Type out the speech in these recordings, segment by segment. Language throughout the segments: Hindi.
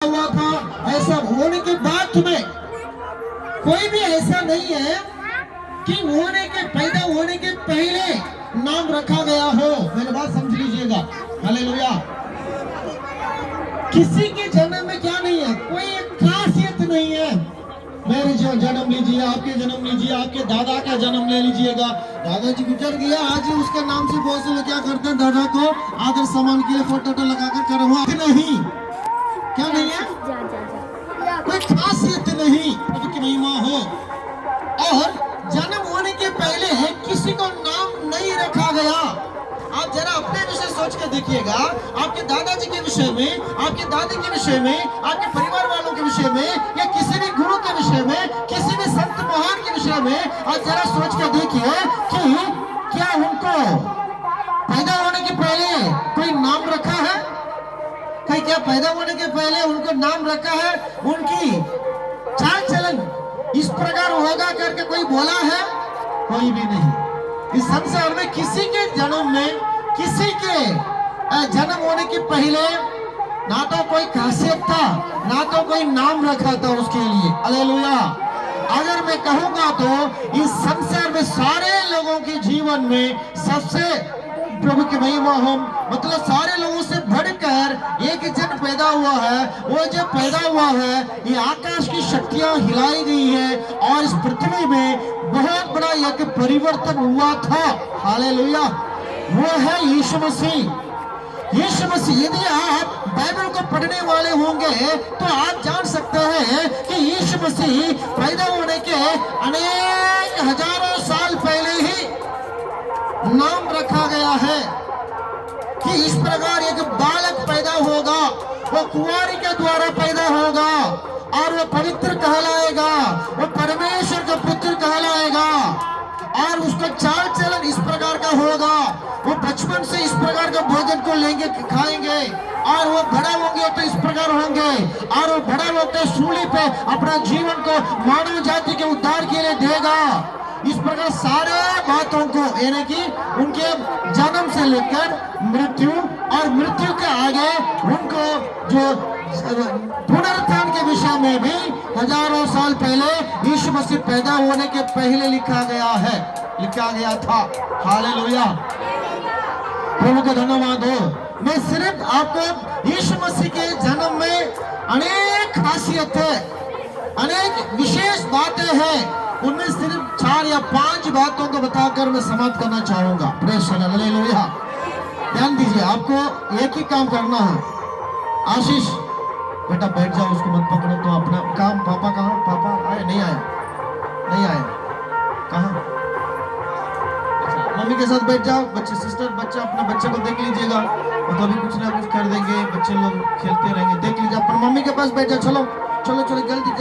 हुआ था। ऐसा होने के बाद तुम्हें कोई भी ऐसा नहीं है कि पैदा होने के पहले नाम रखा गया हो। मेरी बात समझ लीजिएगा। हालेलुया। किसी के जन्म में क्या नहीं है, कोई खासियत नहीं है। मेरे जो जन्म लीजिए, आपके जन्म लीजिए, आपके दादा का जन्म ले लीजिएगा। दादाजी गुजर गया, आज उसके नाम से बहुत से लोग क्या करते हैं, दादा को आदर सम्मान के लिए फोटो लगाकर करवा नहीं। क्या नहीं है, कोई खासियत नहीं। प्रभु की महिमा हो। और जन्म होने के पहले किसी को नाम नहीं रखा गया। आप जरा अपने विषय सोच के देखिएगा, आपके दादाजी के विषय में, आपके दादी के विषय में, आपके परिवार वालों के विषय में, या किसी भी गुरु के विषय में, किसी भी संत महान के विषय में आप जरा सोच के देखिए कि क्या उनको पैदा होने के पहले कोई नाम रखा है? कहीं क्या पैदा होने के पहले उनको नाम रखा है? उनकी चाल चलन इस प्रकार होगा करके कोई बोला है? कोई भी नहीं। इस संसार में किसी के जन्म में, किसी के जन्म होने के पहले ना तो कोई खासियत था, ना तो कोई नाम रखा था उसके लिए। हालेलुया। अगर मैं कहूंगा तो इस संसार में सारे लोगों के जीवन में सबसे प्रभु की महिमा हो, मतलब सारे लोगों से बढ़कर एक जन पैदा हुआ है। वो जो पैदा हुआ है, ये आकाश की शक्तियां हिलाई गई है और इस पृथ्वी में बहुत बड़ा एक परिवर्तन हुआ था। हालेलुया। वो है यीशु मसीह। यीशु मसीह, यदि आप बाइबल को पढ़ने वाले होंगे तो आप जान सकते हैं कि यीशु मसीह पैदा होने के अनेक हजारों साल पहले ही नाम रखा गया है कि इस प्रकार एक बालक पैदा होगा, वो कुंवारी के द्वारा पैदा होगा और वो पवित्र कहलाएगा, वो परमेश्वर का पुत्र कहलाएगा और उसका चाल चलन इस प्रकार का होगा। वो बचपन से इस प्रकार का भोजन को लेंगे, खाएंगे, और वो बड़ा होंगे तो इस प्रकार होंगे, और वो बड़ा होकर सूली पे अपना जीवन को मानव जाति के उद्धार के लिए देगा। इस प्रकार सारे बातों को, यानी कि उनके जन्म से लेकर मृत्यु और मृत्यु के आगे उनको जो पुनरुत्थान के विषय में भी हजारों साल पहले यीशु मसीह पैदा होने के पहले लिखा गया था। हालेलुया। प्रभु का धन्यवाद हो। मैं सिर्फ आपको यीशु मसीह के जन्म में अनेक खासियतें, अनेक विशेष बातें हैं, उनमें सिर्फ 4 या 5 बातों को बताकर मैं समाप्त करना चाहूंगा। Praise hallelujah. ध्यान दीजिए, आपको एक ही काम करना है। आशीष बेटा बैठ जाओ, उसको मत पकड़ो। तो अपना काम, पापा कहाँ? पापा आए? नहीं आया। कहाँ? अच्छा, मम्मी के साथ बैठ जाओ। बच्चे, सिस्टर, बच्चा अपने बच्चे को देख लीजिएगा, वो तो अभी कुछ ना कुछ कर देंगे। बच्चे लोग खेलते रहेंगे, देख लीजिए। अपनी मम्मी के पास बैठ जाओ। चलो जल्दी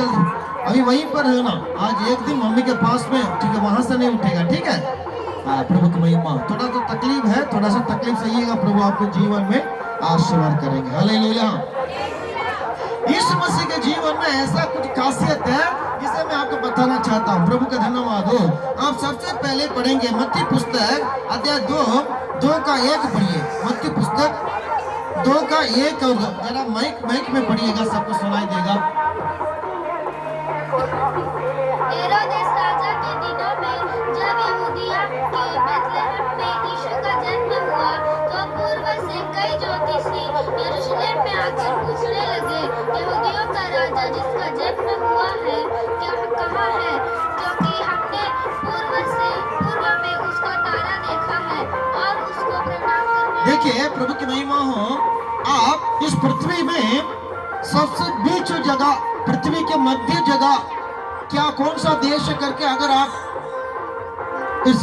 अभी वहीं पर है ना। आज एक दिन मम्मी के पास में, ठीक है, वहां से नहीं उठेगा, ठीक है। प्रभु की महिमा। थोड़ा सा तकलीफ है, थोड़ा सा तकलीफ सहिएगा, प्रभु आपके जीवन में आशीर्वाद करेंगे। हालेलुया। यीशु मसीह के जीवन में ऐसा कुछ खासियत है जिसे मैं आपको बताना चाहता हूँ। प्रभु का धन्यवाद हो। आप सबसे पहले पढ़ेंगे मत्ती पुस्तक अध्याय 2 का 1 पढ़िए। मत्ती पुस्तक 2 का 1 और 2 जरा माइक में पढ़िएगा, सबको सुनाई देगा। हेरोदेस राजा के दिनों में जब यहूदिया के बेथलेहम में यीशु का जन्म हुआ, तो पूर्व से कई ज्योतिषी यरूशलेम में आकर पूछने लगे, यहूदियों का राजा जिसका जन्म हुआ है कहाँ है? क्योंकि हमने पूर्व में उसका तारा देखा है और उसको प्रणाम करने। देखिए, प्रभु की महिमा हो। आप इस पृथ्वी में सबसे बीच जगह, पृथ्वी के मध्य जगह क्या, कौन सा देश है करके अगर आप इस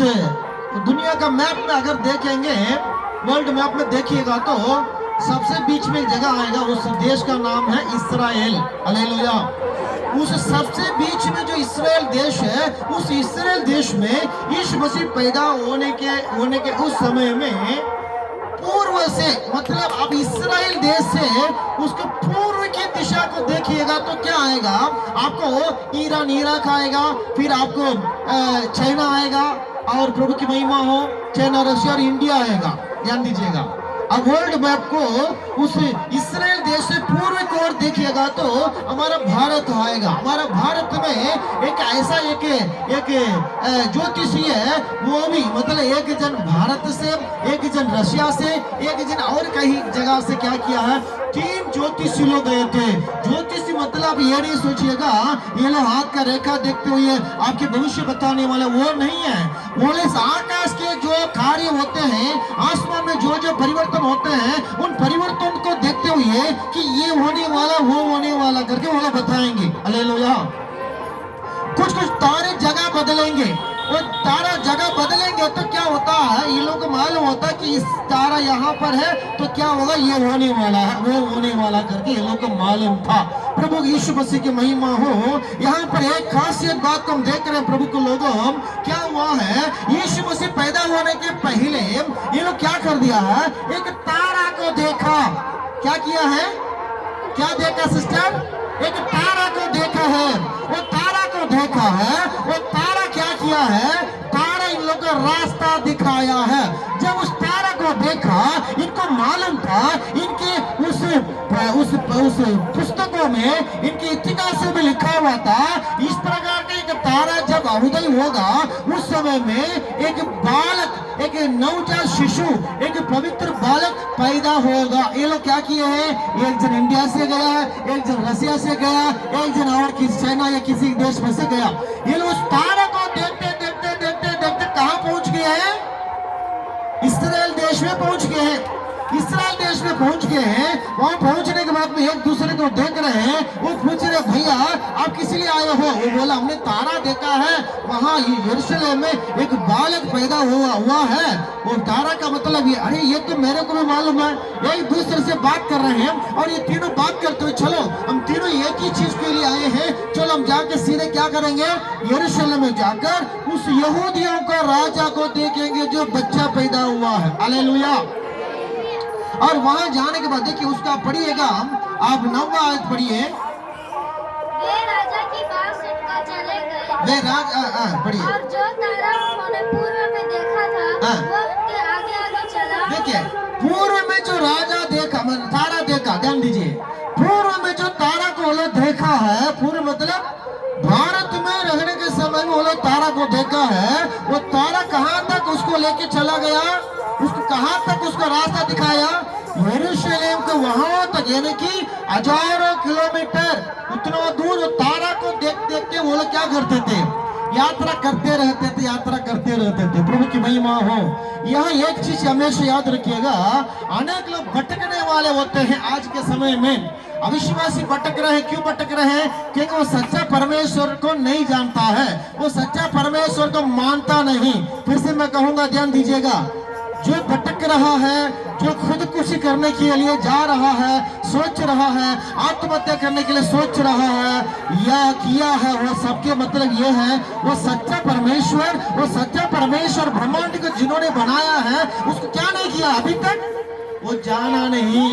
दुनिया का मैप में अगर देखेंगे, वर्ल्ड मैप में देखिएगा, तो सबसे बीच में जगह आएगा। उस देश का नाम है इस्राएल। हालेलुया। उस सबसे बीच में जो इस्राएल देश है, उस इस्राएल देश में यीशु मसीह पैदा होने के उस समय में पूर्व से, मतलब आप इस्राएल देश से उसके पूर्व की दिशा को देखिएगा तो क्या आएगा? आपको ईरान, इराक आएगा, फिर आपको चाइना आएगा, और प्रभु की महिमा हो, चाइना, रशिया और इंडिया आएगा। ध्यान दीजिएगा। अब वर्ल्ड मैप को उस इस्राएल देश से पूर्व की ओर देखिएगा तो हमारा भारत आएगा। हमारा भारत में एक ऐसा एक ज्योतिषी है, वो भी मतलब एक जन भारत से, एक जन रशिया से, एक जन और कई जगह से क्या किया है, 3 ज्योतिषी लोग गए थे। ज्योतिषी मतलब ये नहीं सोचिएगा ये लोग हाथ का रेखा देखते हुए आपके भविष्य बताने वाले, वो नहीं है। बोले आकाश के जो कार्य होते हैं, आसमान में जो जो परिवर्तन होते हैं, उन परिवर्तन को देखते हुए कि ये होने वाला, वो होने वाला करके वो लोग बताएंगे। हालेलुया। कुछ तारे जगह बदलेंगे, वो तारा जगह बदलेंगे तो क्या होता है, ये लोग को मालूम होता है कि इस तारा यहाँ पर है तो क्या होगा, ये होने वाला है, वो होने वाला करके ये लोग को मालूम था। प्रभु यीशु मसीह की महिमा हो। यहाँ पर एक खासियत बात को हम देख रहे हैं प्रभु के लोगों, क्या हुआ है, यीशु मसीह पैदा होने के पहले ये लोग क्या कर दिया है, एक तारा को देखा। क्या किया है, क्या देखा सिस्टर, एक तारा को देखा है। वो तारा को देखा है, वो तारा क्या किया है, तारा इन लोगों को रास्ता दिखाया है। जब उस तारा को देखा, इनको मालूम था, इनके उस पुस्तकों में, इनके इतिहास में लिखा हुआ था, इस प्रकार का एक तारा जब उदय होगा, उस समय में एक बालक, एक नवजात शिशु, एक पवित्र बालक पैदा होगा। ये लोग क्या किए हैं, एक जन इंडिया से गया, एक जन रशिया से गया, एक जन और किसी चाइना या किसी देश में से गया। ये लोग उस तारा को देखते देखते देखते देखते कहाँ पहुंच गए हैं, इस्राएल देश में पहुंच गए हैं। इस्राएल देश में पहुंच गए हैं। वहां पहुंचने के बाद में एक दूसरे को देख रहे हैं। वो पूछ रहे, भैया आप किस लिए आए हो? वो बोला, हमने तारा देखा है, वहां यरूशलेम में एक बालक पैदा हुआ है। वो तारा का मतलब ये, अरे ये तो मेरे को भी मालूम है। एक दूसरे से बात कर रहे हैं और ये तीनों बात करते हुए, चलो हम तीनों एक ही चीज के लिए आए हैं, चलो हम जाके सीधे क्या करेंगे, यरूशलेम में जाकर उस यहूदियों का राजा को देखेंगे जो बच्चा पैदा हुआ है। हालेलुया। और वहां जाने के बाद देखिए उसका पढ़िएगा, आप 9वां आयत पढ़िए। वे राजा की बात सुनकर चले गए। वे पढ़िए। और जो तारा उन्होंने पूर्व में देखा था, वो उनके आगे आगे चला। देखिए पूर्व में जो राजा देखा, तारा देखा, ध्यान दीजिए, पूर्व में जो तारा को वो लोग देखा है, पूर्व मतलब भारत में रहने के समय में वो लोग तारा को देखा है। वो तारा कहाँ तक उसको लेके चला गया, उसको कहाँ तक उसका रास्ता दिखाया, यरूशलेम के वहां तक, यानी कि हजारों किलोमीटर उतना दूर। वो तारा को देख देख के वो लोग क्या करते थे, यात्रा करते रहते थे, यात्रा करते रहते थे। प्रभु की महिमा हो। यहाँ एक चीज हमेशा याद रखिएगा, अनेक लोग भटकने वाले होते हैं आज के समय में। अविश्वासी भटक रहे हैं, क्यों भटक रहे हैं? क्योंकि वो सच्चा परमेश्वर को नहीं जानता है, वो सच्चा परमेश्वर को मानता नहीं। फिर से मैं कहूंगा, ध्यान दीजिएगा, जो भटक रहा है, जो खुदकुशी करने के लिए जा रहा है, सोच रहा है, आत्महत्या करने के लिए सोच रहा है या किया है, वो सबके मतलब ये है, वो सच्चा परमेश्वर ब्रह्मांड को जिन्होंने बनाया है उसको क्या नहीं किया अभी तक, वो जाना नहीं,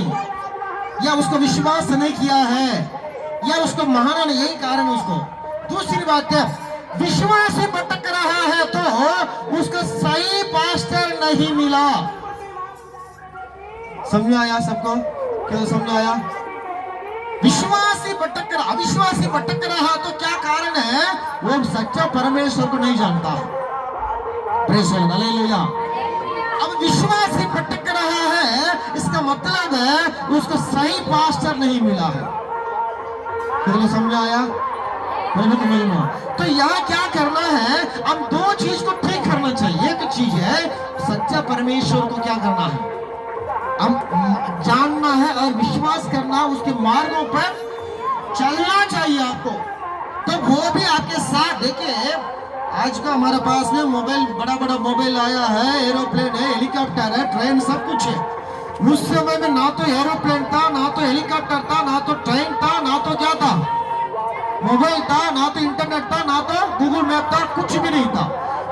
या उसको विश्वास नहीं किया है, या उसको माना नहीं, यही कारण उसको। दूसरी बात है, विश्वासी भटक रहा है तो उसको सही पास्टर नहीं मिला। समझ आया सबको? क्या समझ आया? अविश्वासी भटक रहा तो क्या कारण है? वो सच्चा परमेश्वर को नहीं जानता। Praise God, hallelujah. अब विश्वासी भटक रहा है, इसका मतलब है उसको सही पास्टर नहीं मिला है। तो समझ आया? तो यहाँ क्या करना है, हम दो चीज को ठीक करना चाहिए। एक चीज है सच्चा परमेश्वर को क्या करना है, हम जानना है और विश्वास करना, उसके मार्गों पर चलना चाहिए आपको। तो वो भी आपके साथ, देखिए आज का हमारे पास में मोबाइल, बड़ा बड़ा मोबाइल आया है, एरोप्लेन है, हेलीकॉप्टर है, ट्रेन, सब कुछ है। उस समय में ना तो एरोप्लेन था, ना तो हेलीकॉप्टर था, ना तो ट्रेन था, ना तो क्या था, मोबाइल था, ना तो इंटरनेट था, ना तो गूगल मैप था, कुछ भी नहीं था।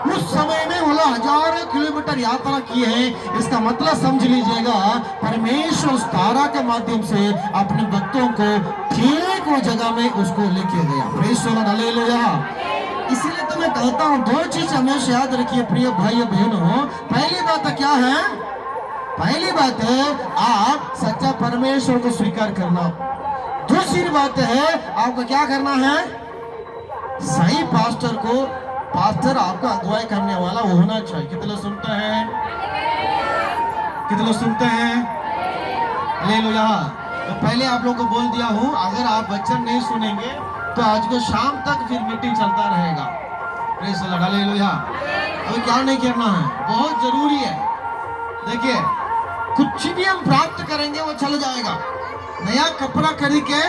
उस समय में वो लोग हजारों किलोमीटर यात्रा किए हैं। इसका मतलब समझ लीजिएगा, परमेश्वर उस तारा के माध्यम से अपने भक्तों को ठीक वो जगह में उसको लेके गया। Praise God, hallelujah. इसीलिए तो मैं कहता हूँ, दो चीज हमेशा याद रखिए प्रिय भाइयों बहनों। पहली बात क्या है? पहली बात है आप सच्चा परमेश्वर को स्वीकार करना। दूसरी बात है आपको क्या करना है, सही पास्टर आपका अगुवाई करने वाला वो होना चाहिए। कितने लोग सुनते हैं, कितने लोग सुनते हैं? हालेलुया। तो पहले आप लोगों को बोल दिया हूं, अगर आप वचन नहीं सुनेंगे तो आज को शाम तक फिर मीटिंग चलता रहेगा। Praise the lord, hallelujah. अभी क्या नहीं करना है, बहुत जरूरी है। देखिए कुछ भी हम प्राप्त करेंगे वो चल जाएगा। नया कपड़ा खरीद के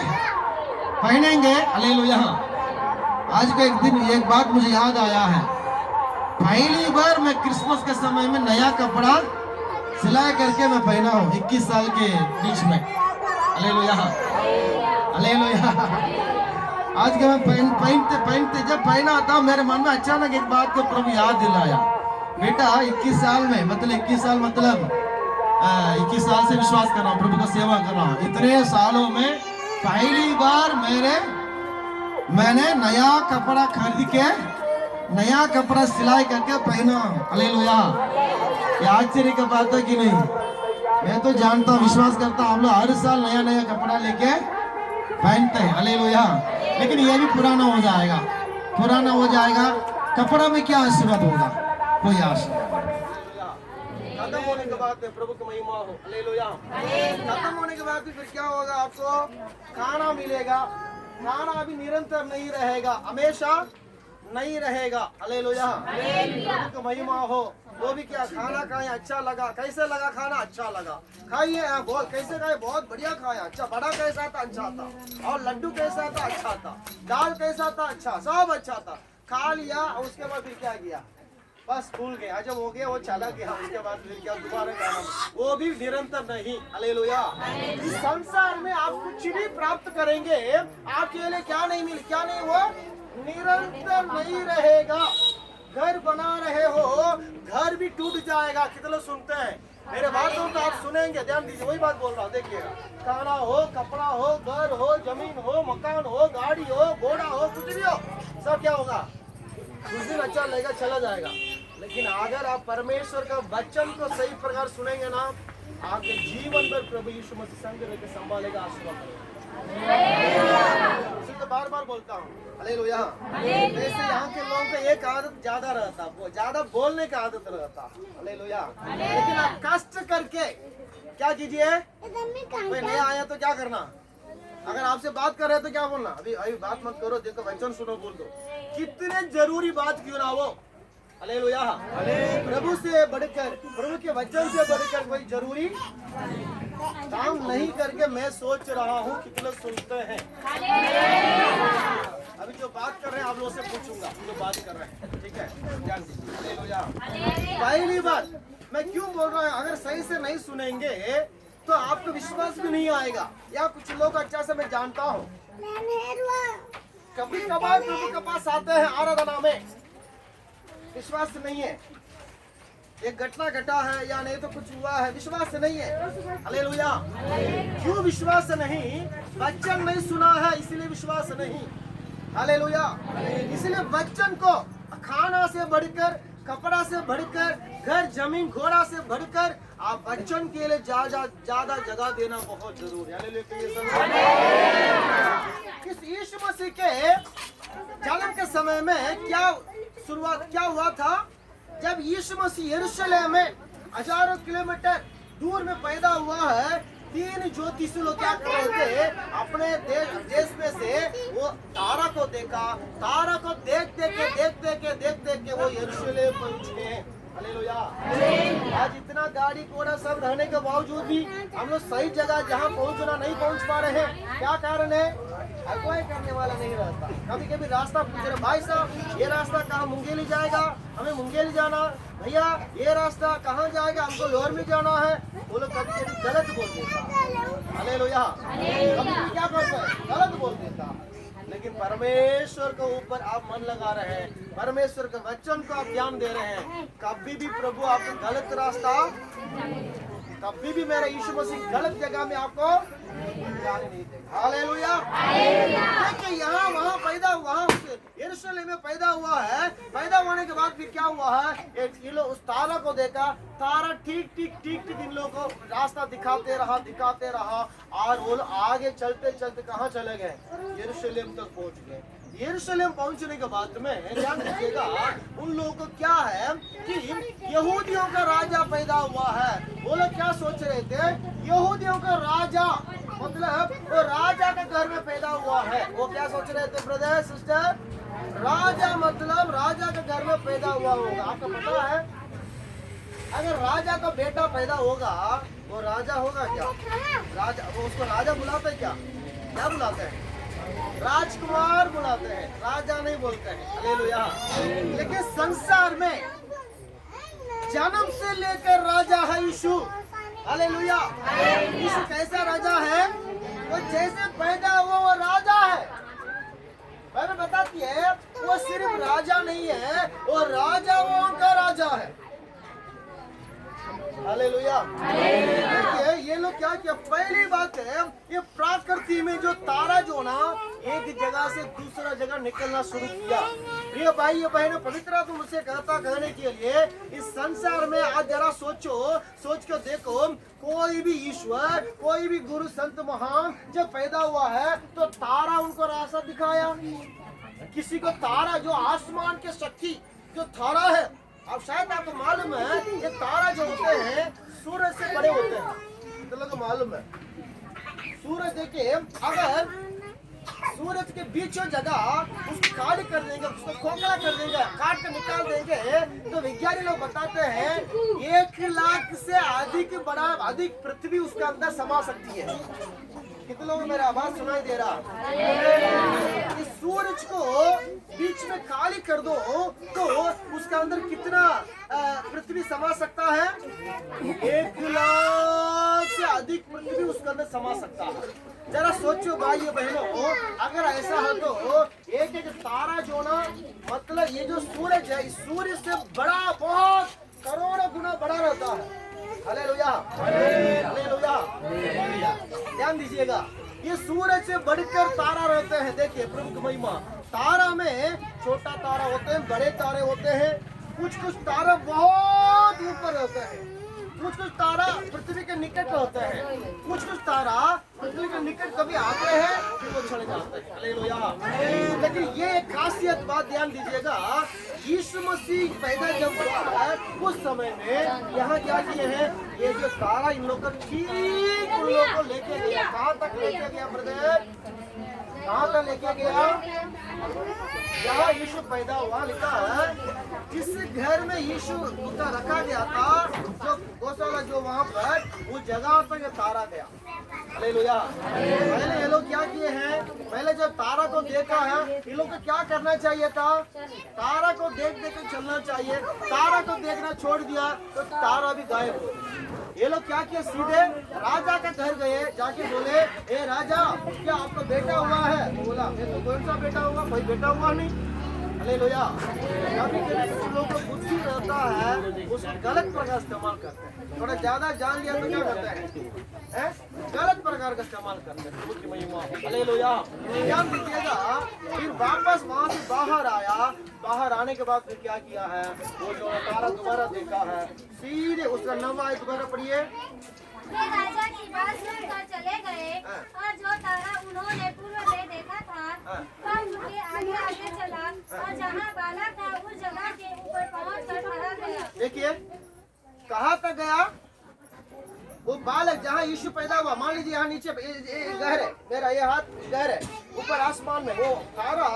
पहनेंगे, हालेलुया। आज का एक बात मुझे याद आया है। पहली बार मैं क्रिसमस के समय में नया कपड़ा सिलाई करके मैं पहना हूँ 21 साल के बीच में। Hallelujah, hallelujah. आज के मैं पहनते जब पहना था मेरे मन में अचानक एक बात को प्रभु याद दिलाया, बेटा 21 साल में मतलब 21 साल मतलब 21 साल से विश्वास कर रहा हूँ, प्रभु को सेवा कर रहा हूँ। इतने सालों में पहली बार मैंने नया कपड़ा खरीद के नया कपड़ा सिलाई करके पहना। हालेलुया। ये आश्चर्य की बात है कि नहीं? मैं तो जानता हूँ, विश्वास करता हूँ हम लोग हर साल नया नया कपड़ा लेके पहनते हैं। हालेलुया। लेकिन ये भी पुराना हो जाएगा, पुराना हो जाएगा। कपड़ा में क्या आशीर्वाद होगा? कोई आशीर्वाद खत्म होने के बाद प्रभु की महिमा हो। हालेलुया। खत्म होने के बाद फिर क्या होगा? आपको खाना मिलेगा। खाना अभी निरंतर नहीं रहेगा, हमेशा नहीं रहेगा। हालेलुया। प्रभु की महिमा हो। वो भी क्या खाना खाए, अच्छा लगा। कैसे लगा खाना? अच्छा लगा। खाइए, बहुत कैसे खाए? बहुत बढ़िया खाया। अच्छा, बड़ा कैसा था? अच्छा था। और लड्डू कैसा था? अच्छा था। दाल कैसा था? अच्छा, सब अच्छा था। खा लिया और उसके बाद फिर क्या किया? बस भूल गया, जब हो गया वो चला गया। उसके बाद फिर क्या दोबारा खाना? वो भी निरंतर नहीं। हालेलुया। इस संसार में आप कुछ भी प्राप्त करेंगे, आपके लिए क्या नहीं मिले, क्या नहीं, वो निरंतर नहीं रहेगा। घर बना रहे हो, घर भी टूट जाएगा। कितने लोग सुनते हैं मेरे बात? तो आप सुनेंगे, ध्यान दीजिए, वही बात बोल रहा हूँ। देखिएगा, खाना हो, कपड़ा हो, घर हो, जमीन हो, मकान हो, गाड़ी हो, घोड़ा हो, कुछ भी हो, सब क्या होगा? कुछ दिन अच्छा लगेगा, चला जाएगा। लेकिन अगर आप परमेश्वर का वचन को सही प्रकार सुनेंगे ना, आपके जीवन पर प्रभु यीशु मसीह संग रहकर संभालेगा, आशीर्वाद करेगा। तो बार बार बोलता हूँ, हालेलुया। वैसे यहाँ के लोगों को एक आदत ज्यादा रहता, वो ज्यादा बोलने का आदत रहता। हालेलुया। लेकिन आप कष्ट करके क्या कीजिए? कोई नया आया तो क्या करना? अगर आपसे बात कर रहे हैं तो क्या बोलना? अभी बात मत करो, देखो वचन सुनो, बोल दो। कितने जरूरी बात क्यों ना हो। हालेलुया। प्रभु से बढ़कर, प्रभु के वचन से बढ़कर कोई जरूरी काम नहीं करके मैं सोच रहा हूँ। कितने सुनते हैं? अभी जो बात कर रहे हैं आप लोगों से पूछूंगा, जो बात कर रहे हैं, ठीक है? ध्यान दीजिए। हालेलुया। पहली बात मैं क्यों बोल रहा हूँ, अगर सही से नहीं सुनेंगे तो आपको विश्वास भी नहीं आएगा। या कुछ लोग अच्छा से मैं जानता हूँ, कभी कभार प्रभु के पास आते हैं आराधना में, विश्वास नहीं है, एक घटना घटा है या नहीं तो कुछ हुआ है, विश्वास नहीं है। हालेलुया। क्यों विश्वास नहीं? वचन नहीं सुना है, इसलिए विश्वास नहीं। हालेलुया। इसलिए वचन को खाना से बढ़कर, कपड़ा से बढ़कर, घर जमीन घोड़ा से बढ़कर आप वचन के लिए ज्यादा जगह देना बहुत जरूरी है। इस यीशु मसीह के जन्म के समय में क्या हुआ था? जब यीशु मसीह यरूशलेम में हजारों किलोमीटर दूर में पैदा हुआ है, 3 ज्योतिषी लोग क्या कर रहे थे? अपने देश में से वो तारा को देखा, तारा को देखते के वो यरूशलेम पहुंचे। हालेलुया। आज इतना गाड़ी घोड़ा सब रहने के बावजूद भी हम लोग सही जगह जहाँ पहुँचना नहीं पहुँच पा रहे हैं। क्या कारण है? अगुवाई करने वाला नहीं रहता। कभी कभी रास्ता पूछ रहे, भाई साहब ये रास्ता कहाँ मुंगेली जाएगा? हमें मुंगेली जाना। भैया ये रास्ता कहाँ जाएगा? हमको लोअर में जाना है। वो लोग कभी कभी गलत बोल देता। हालेलुया। कभी क्या करता है? गलत बोल देता। लेकिन परमेश्वर के ऊपर आप मन लगा रहे हैं, परमेश्वर के वचन को आप ध्यान दे रहे हैं, कभी भी प्रभु आपको गलत रास्ता, कभी भी मेरा यीशु मसीह गलत जगह में आपको जाने नहीं देगा। हालेलुया। देखिए यहाँ वहाँ पैदा हुआ, यरूशलेम में पैदा हुआ है। पैदा होने के बाद फिर क्या हुआ है, ये लोग उस तारा को देखा, तारा ठीक ठीक इन लोगों को रास्ता दिखाते रहा और वो लोग आगे चलते चलते कहाँ चले गए, यरूशलेम तक पहुंच गए। यरूशलेम पहुंचने के बाद में ध्यान दीजिएगा, उन लोगों को क्या है कि यहूदियों का राजा पैदा हुआ है। वो लोग क्या सोच रहे थे, यहूदियों का राजा मतलब वो राजा के घर में पैदा हुआ है। वो क्या सोच रहे थे ब्रदर सिस्टर, राजा मतलब राजा के घर में पैदा हुआ होगा। आपको पता है अगर राजा का बेटा पैदा होगा वो राजा होगा क्या, राजा, वो उसको राजा बुलाते हैं क्या बुलाते हैं, राजकुमार बुलाते हैं, राजा नहीं बोलते हैं। हालेलुया। लेकिन संसार में जन्म से लेकर राजा है यीशु। हालेलुया। यीशु कैसा राजा है, वो जैसे पैदा हुआ वो राजा है। बाइबल बताती है वो सिर्फ राजा नहीं है, वो राजाओं का राजा है। हालेलुया। देखिए ये लोग क्या किया, पहली बात है ये प्रकृति में जो तारा जो ना एक जगह से दूसरा जगह निकलना शुरू किया। प्रिय भाई बहनों, पवित्र आत्मा मुझसे कहने के लिए इस संसार में आज जरा सोच कर देखो, कोई भी ईश्वर, कोई भी गुरु संत महान जब पैदा हुआ है तो तारा उनको रास्ता दिखाया। किसी को तारा जो आसमान के शक्ति जो तारा है, अब शायद आपको मालूम है ये तारा जो होते हैं सूरज से बड़े होते हैं, तो लोगों को मालूम है। सूरज देखिए, अगर सूरज के बीचों जगह उसको खाली कर देंगे, उसको खोखला कर देंगे, काट कर निकाल देंगे, तो विज्ञानी लोग बताते हैं 1 लाख से अधिक पृथ्वी उसके अंदर समा सकती है। कितने लोगों को मेरा आवाज सुनाई दे रहा है? इस सूरज को बीच में खाली कर दो तो उसके अंदर कितना पृथ्वी समा सकता है, 1 लाख से अधिक पृथ्वी उसके अंदर समा सकता है। जरा सोचो भाई बहनों, अगर ऐसा है तो एक तारा जो ना मतलब ये जो सूरज है, इस सूर्य से बड़ा, बहुत करोड़ों गुना बड़ा रहता है। Hallelujah, hallelujah. ध्यान दीजिएगा, ये सूरज से बढ़कर तारा रहते हैं। देखिए प्रभु की महिमा, तारा में छोटा तारा होते हैं, बड़े तारे होते हैं, कुछ तारा बहुत ऊपर रहते हैं, कुछ तारा पृथ्वी के निकट रहते हैं, कुछ तारा पृथ्वी के निकट कभी आते हैं फिर वो चले जाते हैं। हालेलुया। लेकिन ये एक खासियत बात ध्यान दीजिएगा, यीशु मसीह पैदा जब हुआ है उस समय में यहाँ क्या किए हैं, ये जो तारा इन लोग को ठीक उन लोग को लेके गया। कहाँ तक लेके गया ब्रदर, कहाँ तक लेके गया, यहाँ यीशु पैदा हुआ। लिखा है जिस घर में यीशु का रखा गया था, जो गौशाला जो वहाँ पर उस जगह पर तारा गया। हालेलुया। पहले ये लोग क्या किए हैं, पहले जब तारा को देखा है, ये लोग को क्या करना चाहिए था, तारा को देख के चलना चाहिए। तारा को देखना छोड़ दिया तो तारा भी गायब हो गया। ये लोग क्या किए, सीधे राजा के घर गए, जाके बोले ए राजा क्या आपका बेटा हुआ है? वो बोला मैं तो कौन सा बेटा हुआ, कोई बेटा हुआ नहीं। हालेलुया। कुछ लोगों को बुद्धि रहता है, उसको गलत प्रकार इस्तेमाल करते हैं। थोड़ा ज्यादा जान लिया तो क्या करते हैं, गलत प्रकार का इस्तेमाल करते हैं। प्रभु की महिमा। हालेलुया। ध्यान दीजिएगा, फिर वापस वहाँ से बाहर आया। बाहर आने के बाद फिर क्या किया है, वो जो तारा दोबारा देखा है, सीधे उसका नाम आए, दोबारा पढ़िए। वे राजा की बात सुनकर चले गए और जो तारा उन्होंने पूर्व में देखा था वह उनके आगे आगे चला और जहाँ बालक था उस जगह के ऊपर पहुंचकर खड़ा गया। देखिए कहाँ तक गया, वो बालक जहाँ यीशु पैदा हुआ, मान लीजिए यहाँ नीचे घर है, मेरा ये हाथ घर है, ऊपर आसमान में वो तारा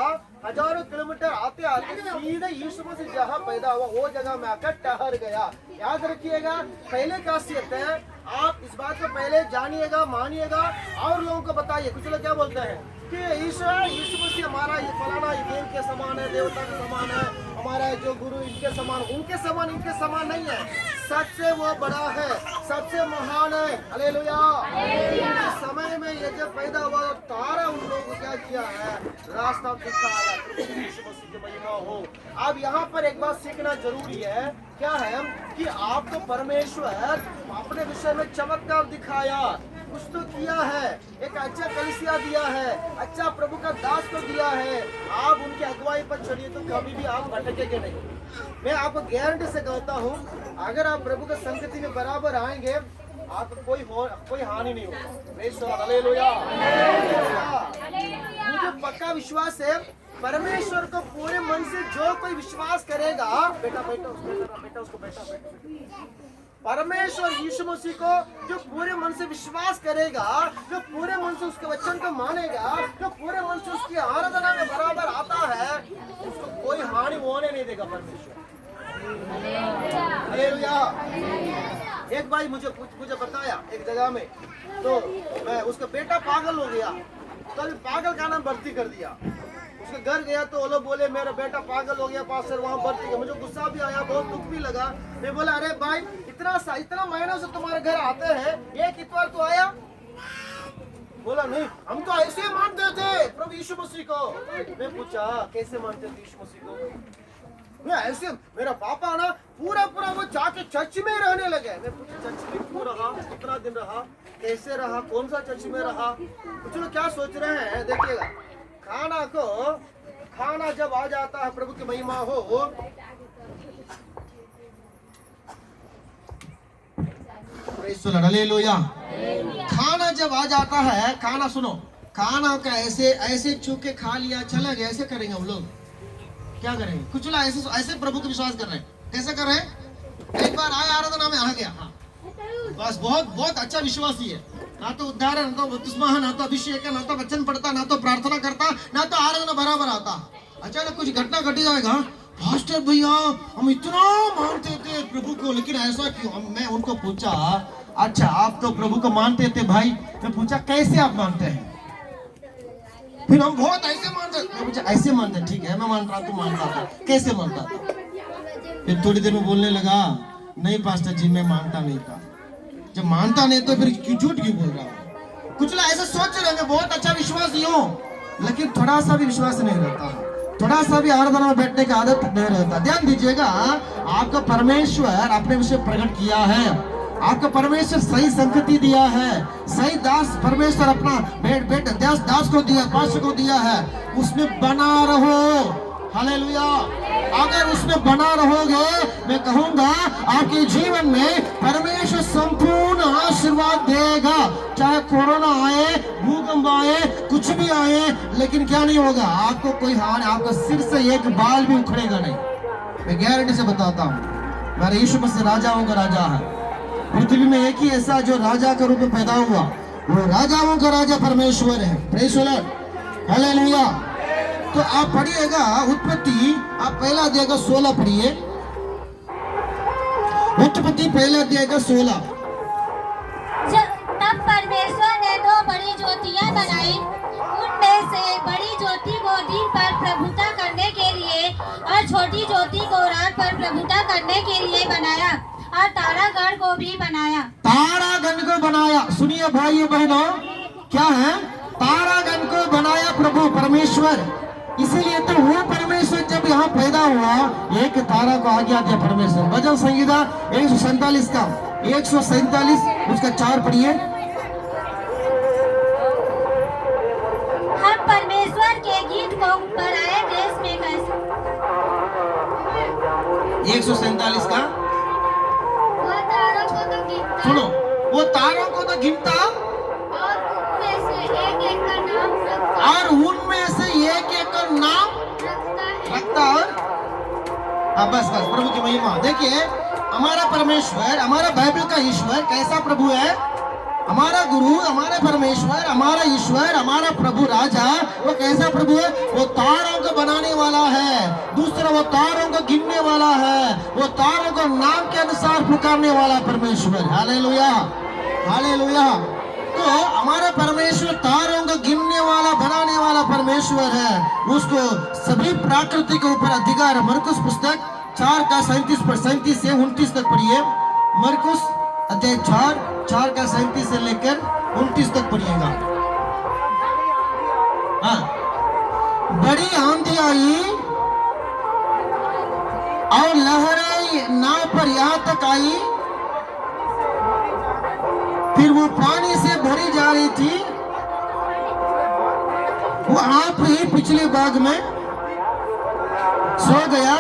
हजारों किलोमीटर आते आते सीधे यीशु मसीह जहाँ पैदा हुआ वो जगह में आकर ठहर गया। याद रखिएगा, पहले खासियत है, आप इस बात को पहले जानिएगा, मानिएगा और लोगों को बताइए। कुछ लोग क्या बोलते हैं कि यीशु मसीह हमारा ये फलाना ये देव के समान है, देवता के समान है, हमारा जो गुरु इनके समान, उनके समान इनके समान नहीं है, सबसे वो बड़ा है, सबसे महान है। हालेलुया। इस समय में ये जब पैदा हुआ तो तारा उन लोगों को क्या किया है, रास्ता दिखाया। यीशु मसीह की महिमा हो। अब यहाँ पर एक बात सीखना जरूरी है, क्या है कि आपको परमेश्वर अपने विषय में चमत्कार दिखाया, कुछ तो किया है, एक अच्छा कलीसिया दिया है, अच्छा प्रभु का दास को दिया है, आप उनकी अगुवाई पर चलिए तो कभी भी आप भटकेंगे नहीं। मैं आपको गारंटी से कहता हूँ, अगर आप प्रभु के संगति में बराबर आएंगे, आपको कोई हानि नहीं होगी। हालेलुया। मुझे पक्का विश्वास है, परमेश्वर को पूरे मन से जो कोई विश्वास करेगा, बेटा उसको परमेश्वर यीशु मसीह को जो पूरे मन से विश्वास करेगा, जो पूरे मन से उसके वचन को मानेगा, जो पूरे मन से उसकी आराधना में बराबर आता है, उसको कोई हानि होने नहीं देगा परमेश्वर। हालेलुया। एक भाई मुझे बताया एक जगह में, तो मैं उसका बेटा पागल हो गया, तो पागल का नाम भर्ती कर दिया। उसके घर गया तो वो लोग बोले मेरा बेटा पागल हो गया पास्टर, वहाँ भर्ती किया। मुझे गुस्सा भी आया, बहुत दुख भी लगा। मैं बोला अरे भाई, इतना महीनों से तुम्हारे घर आते हैं, एक इतवार तो आया? बोला नहीं, हम तो ऐसे मानते थे प्रभु यीशु मसीह को। मैं पूछा कैसे मानते थे यीशु मसीह को? मैं ऐसे, मेरा पापा ना पूरा वो जाके चर्च में रहने लगे। मैं पूछा चर्च में क्यों रहा, कितना दिन रहा, कैसे रहा, कौन सा चर्च में रहा? कुछ लोग क्या सोच रहे हैं, देखिएगा, खाना जब आ जाता है, प्रभु की महिमा हो, हालेलुया। खाना जब आ जाता है, खाना सुनो, खाना का ऐसे चूक के खा लिया चला गया, ऐसे करेंगे हम लोग? क्या करेंगे? कुछ लोग ऐसे प्रभु को विश्वास कर रहे हैं। कैसे कर रहे हैं? एक बार आया आराधना में आ गया, हाँ बस बहुत अच्छा विश्वासी है, ना तो उद्धारण, ना तो बपतिस्मा, ना तो अभिषेक, ना तो वचन पढ़ता, ना तो प्रार्थना करता, ना तो आराधना बराबर आता। अचानक कुछ घटना घटी जाएगा, पास्टर भैया हम इतना मानते थे प्रभु को, लेकिन ऐसा क्यों? मैं उनको पूछा, अच्छा आप तो प्रभु को मानते थे भाई, मैं पूछा कैसे आप मानते हैं? फिर हम बहुत ऐसे मानते। मैं पूछा ऐसे मानते, ठीक है मैं मान रहा, तू मानता था, कैसे मानता था? फिर थोड़ी देर में बोलने लगा, नहीं पास्टर जी मैं मानता नहीं था। जब मानता नहीं तो फिर झूठ क्यों बोल रहा हूँ? कुछ लोग ऐसा सोच रहे हैं बहुत अच्छा विश्वासी हो, लेकिन थोड़ा सा भी विश्वास नहीं रहता, थोड़ा सा भी आराधना में बैठने का आदत नहीं रहता। ध्यान दीजिएगा, आपका परमेश्वर अपने विषय प्रकट किया है, आपका परमेश्वर सही संगति दिया है, सही दास परमेश्वर अपना बेट दास को दिया, पास्टर को दिया है, उसमें बना रहो। हालेलुया। अगर उसमें बना रहोगे, मैं कहूंगा आपके जीवन में परमेश्वर संपूर्ण आशीर्वाद देगा। चाहे कोरोना आए, भूकंप आए, कुछ भी आए, लेकिन क्या नहीं होगा, आपको कोई हानि, आपका सिर से एक बाल भी उखड़ेगा नहीं। मैं गारंटी से बताता हूँ, मेरा यीशु मसीह राजाओं का राजा है। पृथ्वी में एक ही ऐसा जो राजा के रूप में पैदा हुआ, वो राजाओं का राजा परमेश्वर है। Praise the lord. हालेलुया। तो आप पढ़िएगा उत्पत्ति, आप पहला अध्याय का 16 पढ़िए। उत्पत्ति पहला अध्याय का 16। तब परमेश्वर ने 2 बड़ी ज्योतियां बनाई, उनमें से बड़ी ज्योति को दिन पर प्रभुता करने के लिए और छोटी ज्योति को रात पर प्रभुता करने के लिए बनाया, और तारागण को भी बनाया। तारागण को बनाया। सुनिए भाइयों बहनों, क्या है? तारागण को बनाया प्रभु परमेश्वर। इसीलिए तो वो परमेश्वर जब यहाँ पैदा हुआ, एक तारा को आज्ञा दिया परमेश्वर। भजन संहिता 147 का 147 उसका 4 पढ़िए। हम परमेश्वर के गीत को पराये देश में कैसे 147 का वो तारों को तो गिनता, सुनो, वो तारों को तो गिनता और उनमें से एक एक का नाम रखता और बस प्रभु की महिमा। देखिए, हमारा परमेश्वर, हमारा बाइबल का ईश्वर कैसा प्रभु है? हमारा गुरु, हमारा परमेश्वर, हमारा ईश्वर, हमारा प्रभु राजा, वो कैसा प्रभु है? वो तारों को बनाने वाला है। दूसरा, वो तारों को गिनने वाला है, वो तारों को नाम के अनुसार पुकारने वाला परमेश्वर। Hallelujah, hallelujah. तो हमारा परमेश्वर तारों को गिनने वाला, बनाने वाला परमेश्वर है। उसको सभी प्रकृति के ऊपर अधिकार है। मरकुस पुस्तक 4 का 37 से 29 तक पढ़िए। मरकुस अध्याय 4 का 37 से लेकर 29 तक पढ़िएगा। हाँ, बड़ी आंधी आई और लहरें नाव पर यहाँ तक आई, फिर वो पानी से भरी गाड़ी जा रही थी, वो आप ही पिछले भाग में सो गया,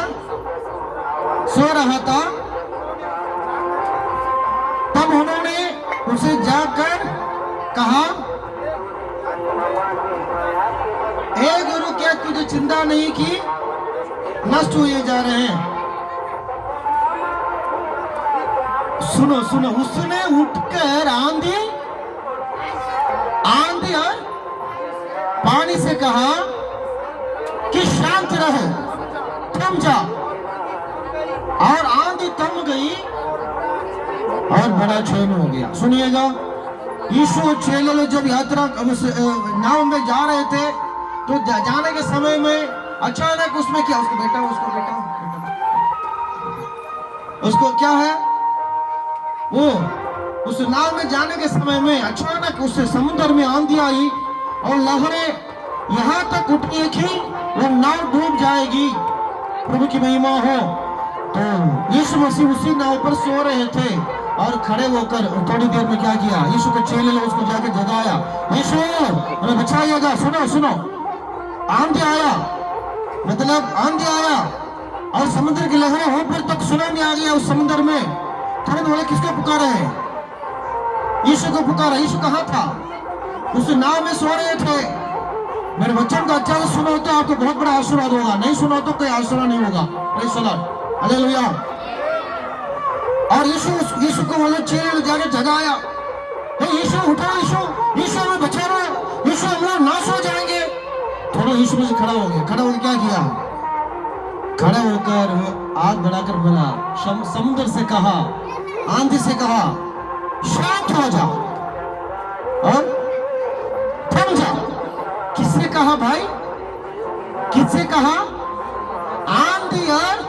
सो रहा था। तब उन्होंने उसे जाकर कहा, हे गुरु, क्या तुझे चिंता नहीं की नष्ट हुए जा रहे हैं? सुनो सुनो, उसने उठकर आंधी और पानी से कहा कि शांत रहे, थम जा। और आंधी थम गई और बड़ा चैन हो गया। सुनिएगा, यीशु और चेले लोग जब यात्रा नाव में जा रहे थे, तो जाने के समय में अचानक उसमें क्या, उसको बेटा उसको क्या है, वो उस नाव में जाने के समय में अचानक उससे समुद्र में आंधी आई और लहरें यहां तक उठनी थी, वो नाव डूब जाएगी। प्रभु की महिमा हो। तो यीशु मसीह उसी नाव पर सो रहे थे और खड़े होकर थोड़ी देर में क्या किया, यीशु के चेले ने उसको जाके जगाया, यीशु हमें बचाइएगा। सुनो सुनो, आंधी आया, मतलब आंधी आया और समुद्र की लहरें ऊपर तक सुनामी आ गया उस समुद्र में। तुरंत बोले, किसको पुकारा है? यीशु को पुकारा। यीशु कहाँ था? उस नाव में सो रहे थे। मेरे बच्चों का अच्छा से सुनो तो आपको बहुत बड़ा आशीर्वाद होगा, नहीं सुनो तो कोई आशीर्वाद नहीं होगा। हालेलुया। और यीशु को बोले, चेले जाके जगाया, यीशु उठो, यीशु हमें बचा लो, यीशु हम लोग नाश हो जाएंगे। थोड़ा यीशु में से खड़ा हो गया। खड़ा होकर क्या किया? खड़ा होकर वो आग बढ़ाकर बोला, समुद्र से कहा, आंधी से कहा, शांत हो जाओ और थम जाओ। किसने कहा भाई? किससे कहा? आंधी और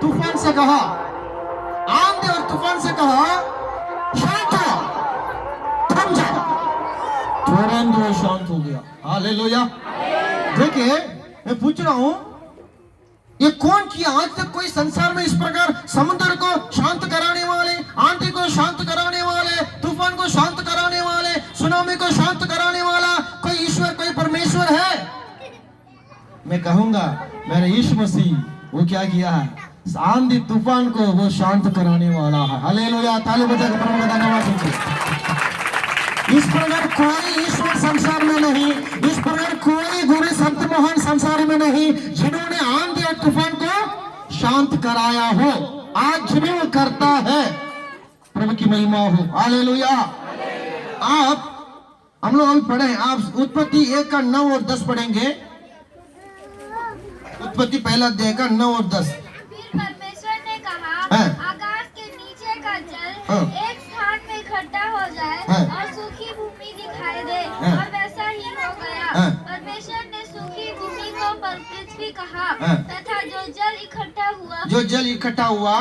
तूफान से कहा। आंधी और तूफान से कहा, शांत हो, थम जाओ। तुरंत वो शांत हो गया। हालेलुया। देखिए, मैं पूछ रहा हूं, ये कौन किया? आज तक कोई संसार में इस प्रकार समुद्र को शांत कराने वाले, आंधी को शांत कराने वाले, तूफान को शांत कराने वाले, सुनामी को शांत कराने वाला कोई ईश्वर, कोई परमेश्वर है? मैं कहूंगा, मेरे यीशु मसीह वो क्या किया है? आंधी तूफान को वो शांत कराने वाला है। हालेलुया। ताली बजाकर प्रभु का धन्यवाद कीजिए। इस प्रकार कोई ईश्वर संसार में नहीं, इस प्रकार कोई गुरु संत महान संसार में नहीं जिन्होंने आंधी और तूफान को शांत कराया हो। आज भी वो करता है। प्रभु की महिमा हो। हालेलुया। आप हम लोग अभी पढ़े, आप उत्पत्ति 1 का 9 और 10 पढ़ेंगे। उत्पत्ति पहला अध्याय का 9 और 10। फिर परमेश्वर ने कहा, आकाश के नीचे का जल एक स्थान में इकट्ठा हो जाए और सूखी भूमि दिखाई दे, और वैसा ही हो गया। परमेश्वर ने सूखी भूमि को पृथ्वी कहा, तथा जो जल इकट्ठा हुआ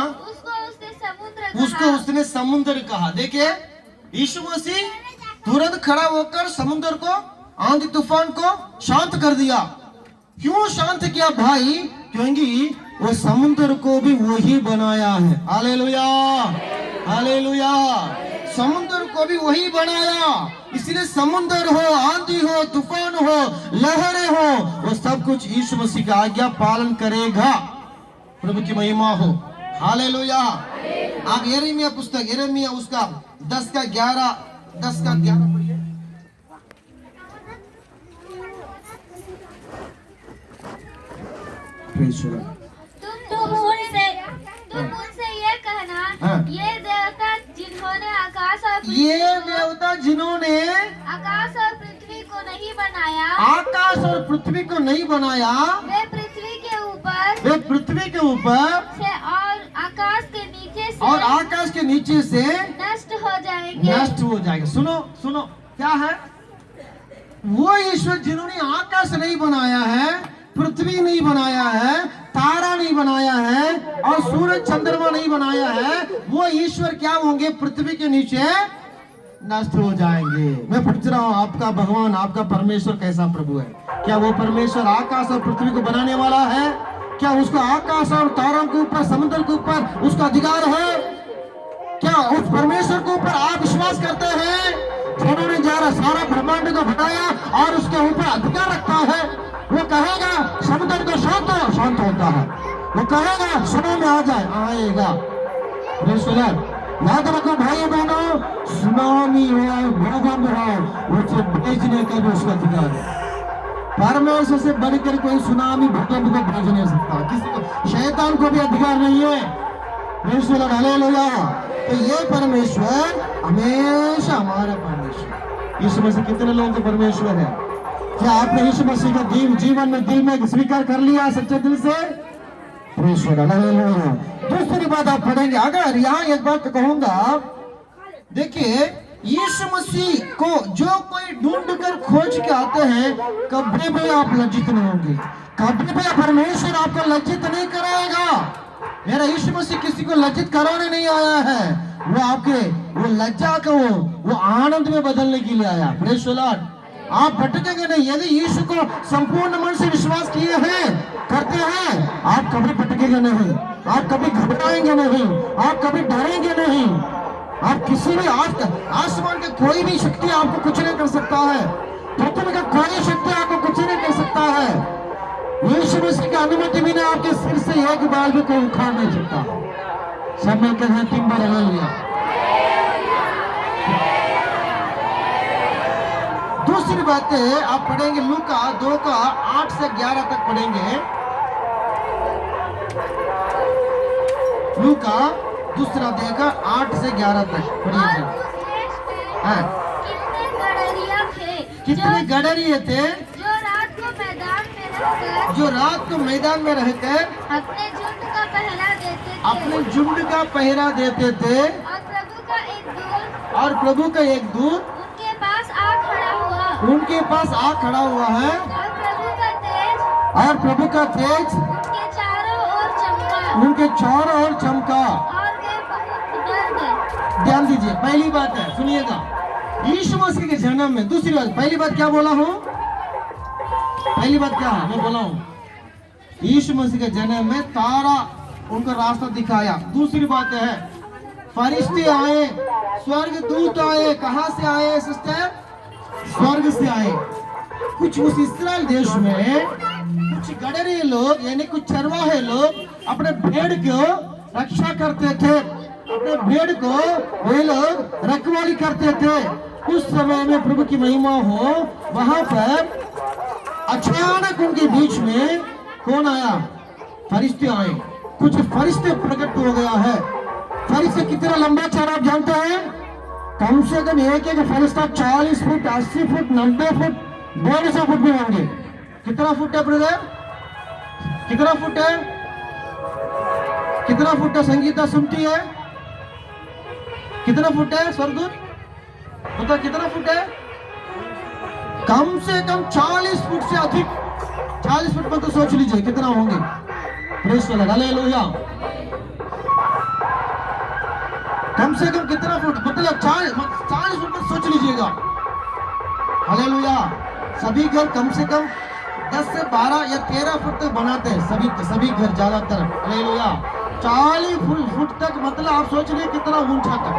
उसको उसने समुद्र कहा। देखिए, यीशु मसीह तुरंत खड़ा होकर समुद्र को, आंधी तूफान को शांत कर दिया। क्यों शांत किया भाई? क्योंकि वो समुद्र को भी वही बनाया है। Hallelujah, hallelujah. समुद्र को भी वही बनाया, इसलिए समुद्र हो, आंधी हो, तूफान हो, लहरें हो, वो सब कुछ यीशु मसीह का आज्ञा पालन करेगा। प्रभु की महिमा हो। हालेलुया। आप यिर्मयाह पुस्तक, यिर्मयाह उसका 10 का 11 पढ़िए। तुम उनसे ये कहना, ये देवता जिन्होंने आकाश और पृथ्वी को नहीं बनाया, आकाश और पृथ्वी को नहीं बनाया, वे पृथ्वी के ऊपर से और आकाश के नीचे से नष्ट हो जाएंगे। सुनो क्या है? वो ईश्वर जिन्होंने आकाश नहीं बनाया है, पृथ्वी नहीं बनाया है, तारा नहीं बनाया है और सूरज चंद्रमा नहीं बनाया है, वो ईश्वर क्या होंगे? पृथ्वी के नीचे नष्ट हो जाएंगे। मैं पूछ रहा हूँ, आपका भगवान, आपका परमेश्वर कैसा प्रभु है? क्या वो परमेश्वर आकाश और पृथ्वी को बनाने वाला है? क्या उसको आकाश और तारों के ऊपर, समुद्र के ऊपर उसका अधिकार है? क्या उस परमेश्वर के ऊपर आप विश्वास करते हैं? जिन्होंने जरा सारा ब्रह्मांड को बनाया और उसके ऊपर अधिकार रखता है, वो कहेगा समुद्र को शांत होता है। वो कहेगा सुनो में आ जाए, आएगा। याद रखो भाई बहनों, सुनामी हो, भूकंप हो, उसे भेजने का भी उसका अधिकार है। परमेश्वर से बढ़कर कोई सुनामी भूकंप को भेज नहीं सकता, किसी को, शैतान को भी अधिकार नहीं है। हालेलुया। तो ये परमेश्वर हमेशा हमारा परमेश्वर। यीशु मसीह कितने लोगों के परमेश्वर है? क्या आपने यीशु मसीह का जीवन में दिल में स्वीकार कर लिया सच्चे दिल से? हालेलुया। दूसरी बात आप पढ़ेंगे, अगर यहाँ एक बात कहूंगा, देखिए यीशु मसीह को जो कोई ढूंढ कर खोज के आते हैं, कभी भी आप लज्जित नहीं होंगे, कभी भी परमेश्वर आपको लज्जित नहीं कराएगा। मेरा यीशु मसीह किसी को लज्जित कराने नहीं आया है, वो आपके वो लज्जा को वो आनंद में बदलने के लिए आया। Praise the Lord. आप भटकेंगे नहीं। यदि यीशु को संपूर्ण मन से विश्वास किए हैं, करते हैं, आप कभी भटकेंगे नहीं, आप कभी घबराएंगे नहीं, आप कभी डरेंगे नहीं। आप किसी भी आसमान के कोई भी शक्ति आपको कुछ नहीं कर सकता है, पृथ्वी का कोई शक्ति आपको कुछ नहीं कर सकता है। यीशु मसीह की अनुमति बिना आपके सिर से एक बाल भी कोई उखाड़ नहीं सकता। सब मिलकर हैं 3 बार हालेलुया। दूसरी बात है, आप पढ़ेंगे लूका 2 का 8 से 11 तक पढ़ेंगे। लूका दूसरा देगा 8 से 11 तक पढ़िए। हाँ, कितने गडरिये थे जो रात को मैदान में रहकर अपने झुंड का पहरा देते थे, अपने झुंड का पहरा देते थे, और प्रभु का एक दूत उनके पास आ खड़ा हुआ है, और प्रभु का तेज उनके चारों ओर चमका। और वे डर गए। ध्यान दीजिए, पहली बात है, सुनिएगा, यीशु मसीह के जन्म में। दूसरी बात, पहली बात क्या बोला हूँ? पहली बात क्या है मैं बोला हूँ? यीशु मसीह के जन्म में तारा उनको रास्ता दिखाया। दूसरी बात है, फरिश्ते आए, स्वर्ग दूत आए। कहाँ से आए सिस्टर? स्वर्ग से आए। कुछ उस इस्राएल देश में कुछ गडरे लोग, यानी कुछ चरवाहे लोग अपने भेड़ को रक्षा करते थे, अपने भेड़ को वे लोग रखवाली करते थे। उस समय में प्रभु की महिमा हो, वहां पर अचानक उनके बीच में कौन आया? फरिश्ते आए। कुछ फरिश्ते प्रकट हो गया है। फरिश्ते कितना लंबा चौड़ा आप जानते हैं? कम से कम एक फरिश्ता 40 फुट, 80 फुट, 90 फुट, 150 फुट भी होंगे। कितना फुट है ब्रदर? कितना फुट है? कितना फुट है? संगीता सुनती है? कितना फुट है स्वर्गदूत? बता कितना फुट है? कम से कम 40 फुट से अधिक। 40 फुट में तो सोच लीजिए कितना होंगे। Praise the lord, hallelujah. कम से कम कितना फुट? मतलब 40 फुट में सोच लीजिएगा। हालेलुया। सभी घर कम से कम 10 से 12 या 13 फुट तक बनाते हैं, सभी घर ज्यादातर। हालेलुया। 40 फुट तक, मतलब आप सोच रहे कितना ऊंचा तक।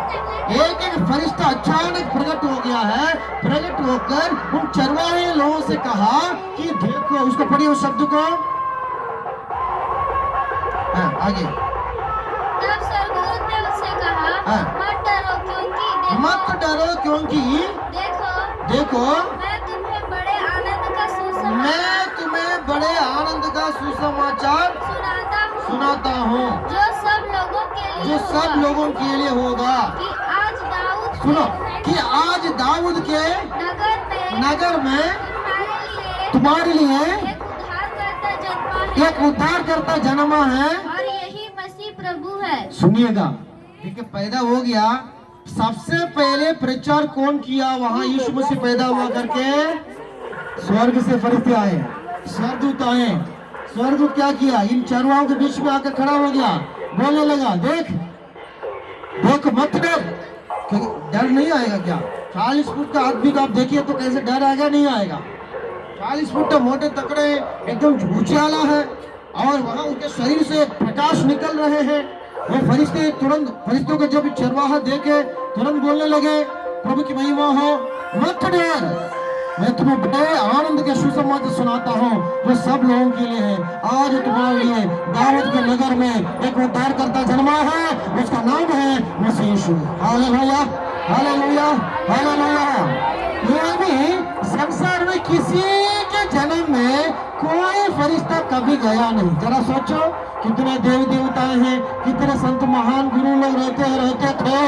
एक फरिश्ता अचानक प्रकट हो गया है। प्रकट होकर उन चरवाहे लोगों से कहा कि देखो, उसको पढ़िए उस शब्द को। आगे। तब स्वर्गदूत ने उससे कहा, मत डरो क्योंकि देखो मैं तुम्हें बड़े आनंद का सुसमाचार सुनाता हूँ, जो सब लोगों के लिए होगा। कि आज दाऊद के नगर में तुम्हारे लिए एक उद्धारकर्ता जन्मा है, और यही मसीह प्रभु है। सुनिएगा, देखिए पैदा हो गया। सबसे पहले प्रचार कौन किया? वहां यीशु मसीह पैदा हुआ करके स्वर्ग से फरिश्ते आए, स्वर्गदूत आए। स्वर्गदूत क्या किया? इन चरवाहों के बीच में आकर खड़ा हो गया, बोलने लगा, देख मत डर नहीं आएगा क्या? 40 फुट का आदमी को आप देखिए तो कैसे डर आएगा? नहीं आएगा। 40 फुट का मोटे तकड़े, एकदम ऊंचाला है, और वहां उनके शरीर से प्रकाश निकल रहे हैं। वो फरिश्ते तुरंत, फरिश्तों को जब चरवाहा देखे तुरंत बोलने लगे, प्रभु की महिमा हो, मत डर, मैं तुम्हें बड़े आनंद के सुसमाचार सुनाता हूँ जो सब लोगों के लिए है। आज तुम्हारे लिए दाऊद के नगर में एक उद्धारकर्ता जन्मा है, उसका नाम है मसीह यीशु। Hallelujah, hallelujah, hallelujah. ये भी संसार में किसी के जन्म में कोई फरिश्ता कभी गया नहीं। जरा सोचो, कितने देवी देवताएं हैं, कितने संत महान गुरु लोग रहते थे,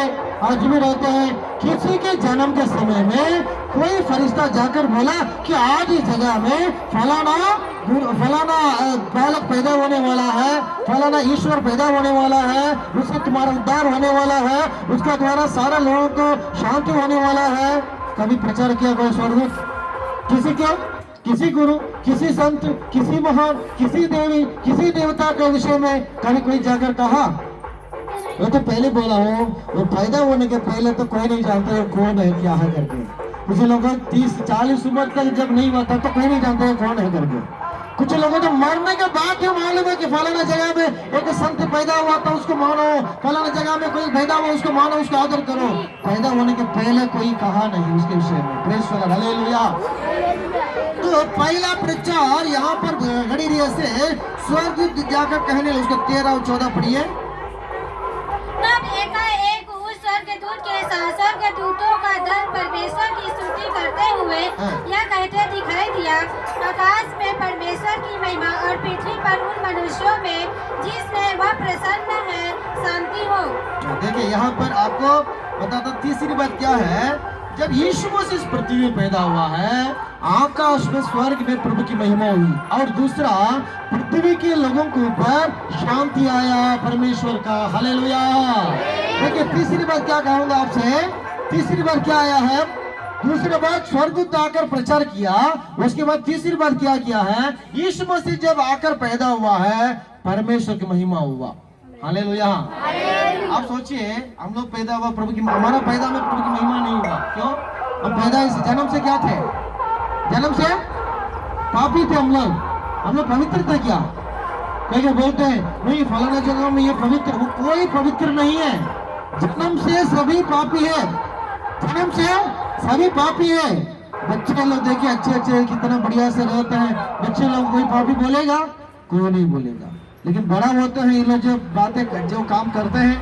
आज भी रहते हैं। किसी के जन्म के समय में कोई फरिश्ता जाकर बोला कि आज इस जगह में फलाना बालक पैदा होने वाला है, फलाना ईश्वर पैदा होने वाला है, उससे तुम्हारा उद्धार होने वाला है, उसके द्वारा सारे लोगों को शांति होने वाला है। कभी प्रचार किया कोई स्वर्गदूत? किसी गुरु, किसी संत, किसी महान, किसी देवी, किसी देवता के विषय में कभी कोई जाकर कहा? वो तो पहले बोला हूँ, वो पैदा होने के पहले तो कोई नहीं जानता है कौन है क्या है करके। कुछ लोग 30-40 उम्र तक जब नहीं हुआ था तो कोई नहीं जानते है कौन है करके। कुछ लोगों तो मरने के बाद क्यों मालूम है कि फलाना जगह में एक संत पैदा हुआ था, उसको मानो, फलाना जगह में कोई पैदा हुआ उसको मानो, उसको आदर करो। पैदा होने के पहले कोई कहा नहीं उसके विषय में। Praise the lord, hallelujah. तो पहला प्रचार यहाँ पर घड़ी से स्वर्ग जाकर कहने लगे। उसको 13 और 14 पढ़िए। तब एकाएक उस स्वर्गदूत के साथ स्वर्गदूतों का दल परमेश्वर की स्तुति करते हुए यह कहते दिखाई दिया, आकाश में परमेश्वर की महिमा और पृथ्वी पर उन मनुष्यों में जिसमें वह प्रसन्न है शांति हो। देखिए यहाँ पर आपको बताता, तीसरी बात क्या है, जब यीशु मसीह इस पृथ्वी में पैदा हुआ है, आकाश में स्वर्ग में प्रभु की महिमा हुई, और दूसरा पृथ्वी के लोगों के ऊपर शांति आया परमेश्वर का। हालेलुया। देखिए तीसरी बात क्या कहूंगा आपसे, तीसरी बार क्या आया है? दूसरी बात स्वर्गदूत आकर प्रचार किया। उसके बाद तीसरी बात क्या किया है? यीशु मसीह जब आकर पैदा हुआ है, परमेश्वर की महिमा हुआ। हालेलुया। आप सोचिए, हम लोग पैदा हुआ प्रभु की, हमारा पैदा में प्रभु की महिमा नहीं हुआ। क्यों? हम पैदा इस जन्म से क्या थे? जन्म से पापी थे हम लोग पवित्र थे क्या? क्या बोलते हैं नहीं फलाना जगह में ये पवित्र, वो कोई पवित्र नहीं है। जन्म से सभी पापी है, जन्म से सभी पापी है। बच्चे लोग देखिए अच्छे कितना बढ़िया से रहते हैं, बच्चे लोग कोई पापी बोलेगा? कोई नहीं बोलेगा। लेकिन बड़ा होते हैं ये लोग, जो बातें जो काम करते हैं,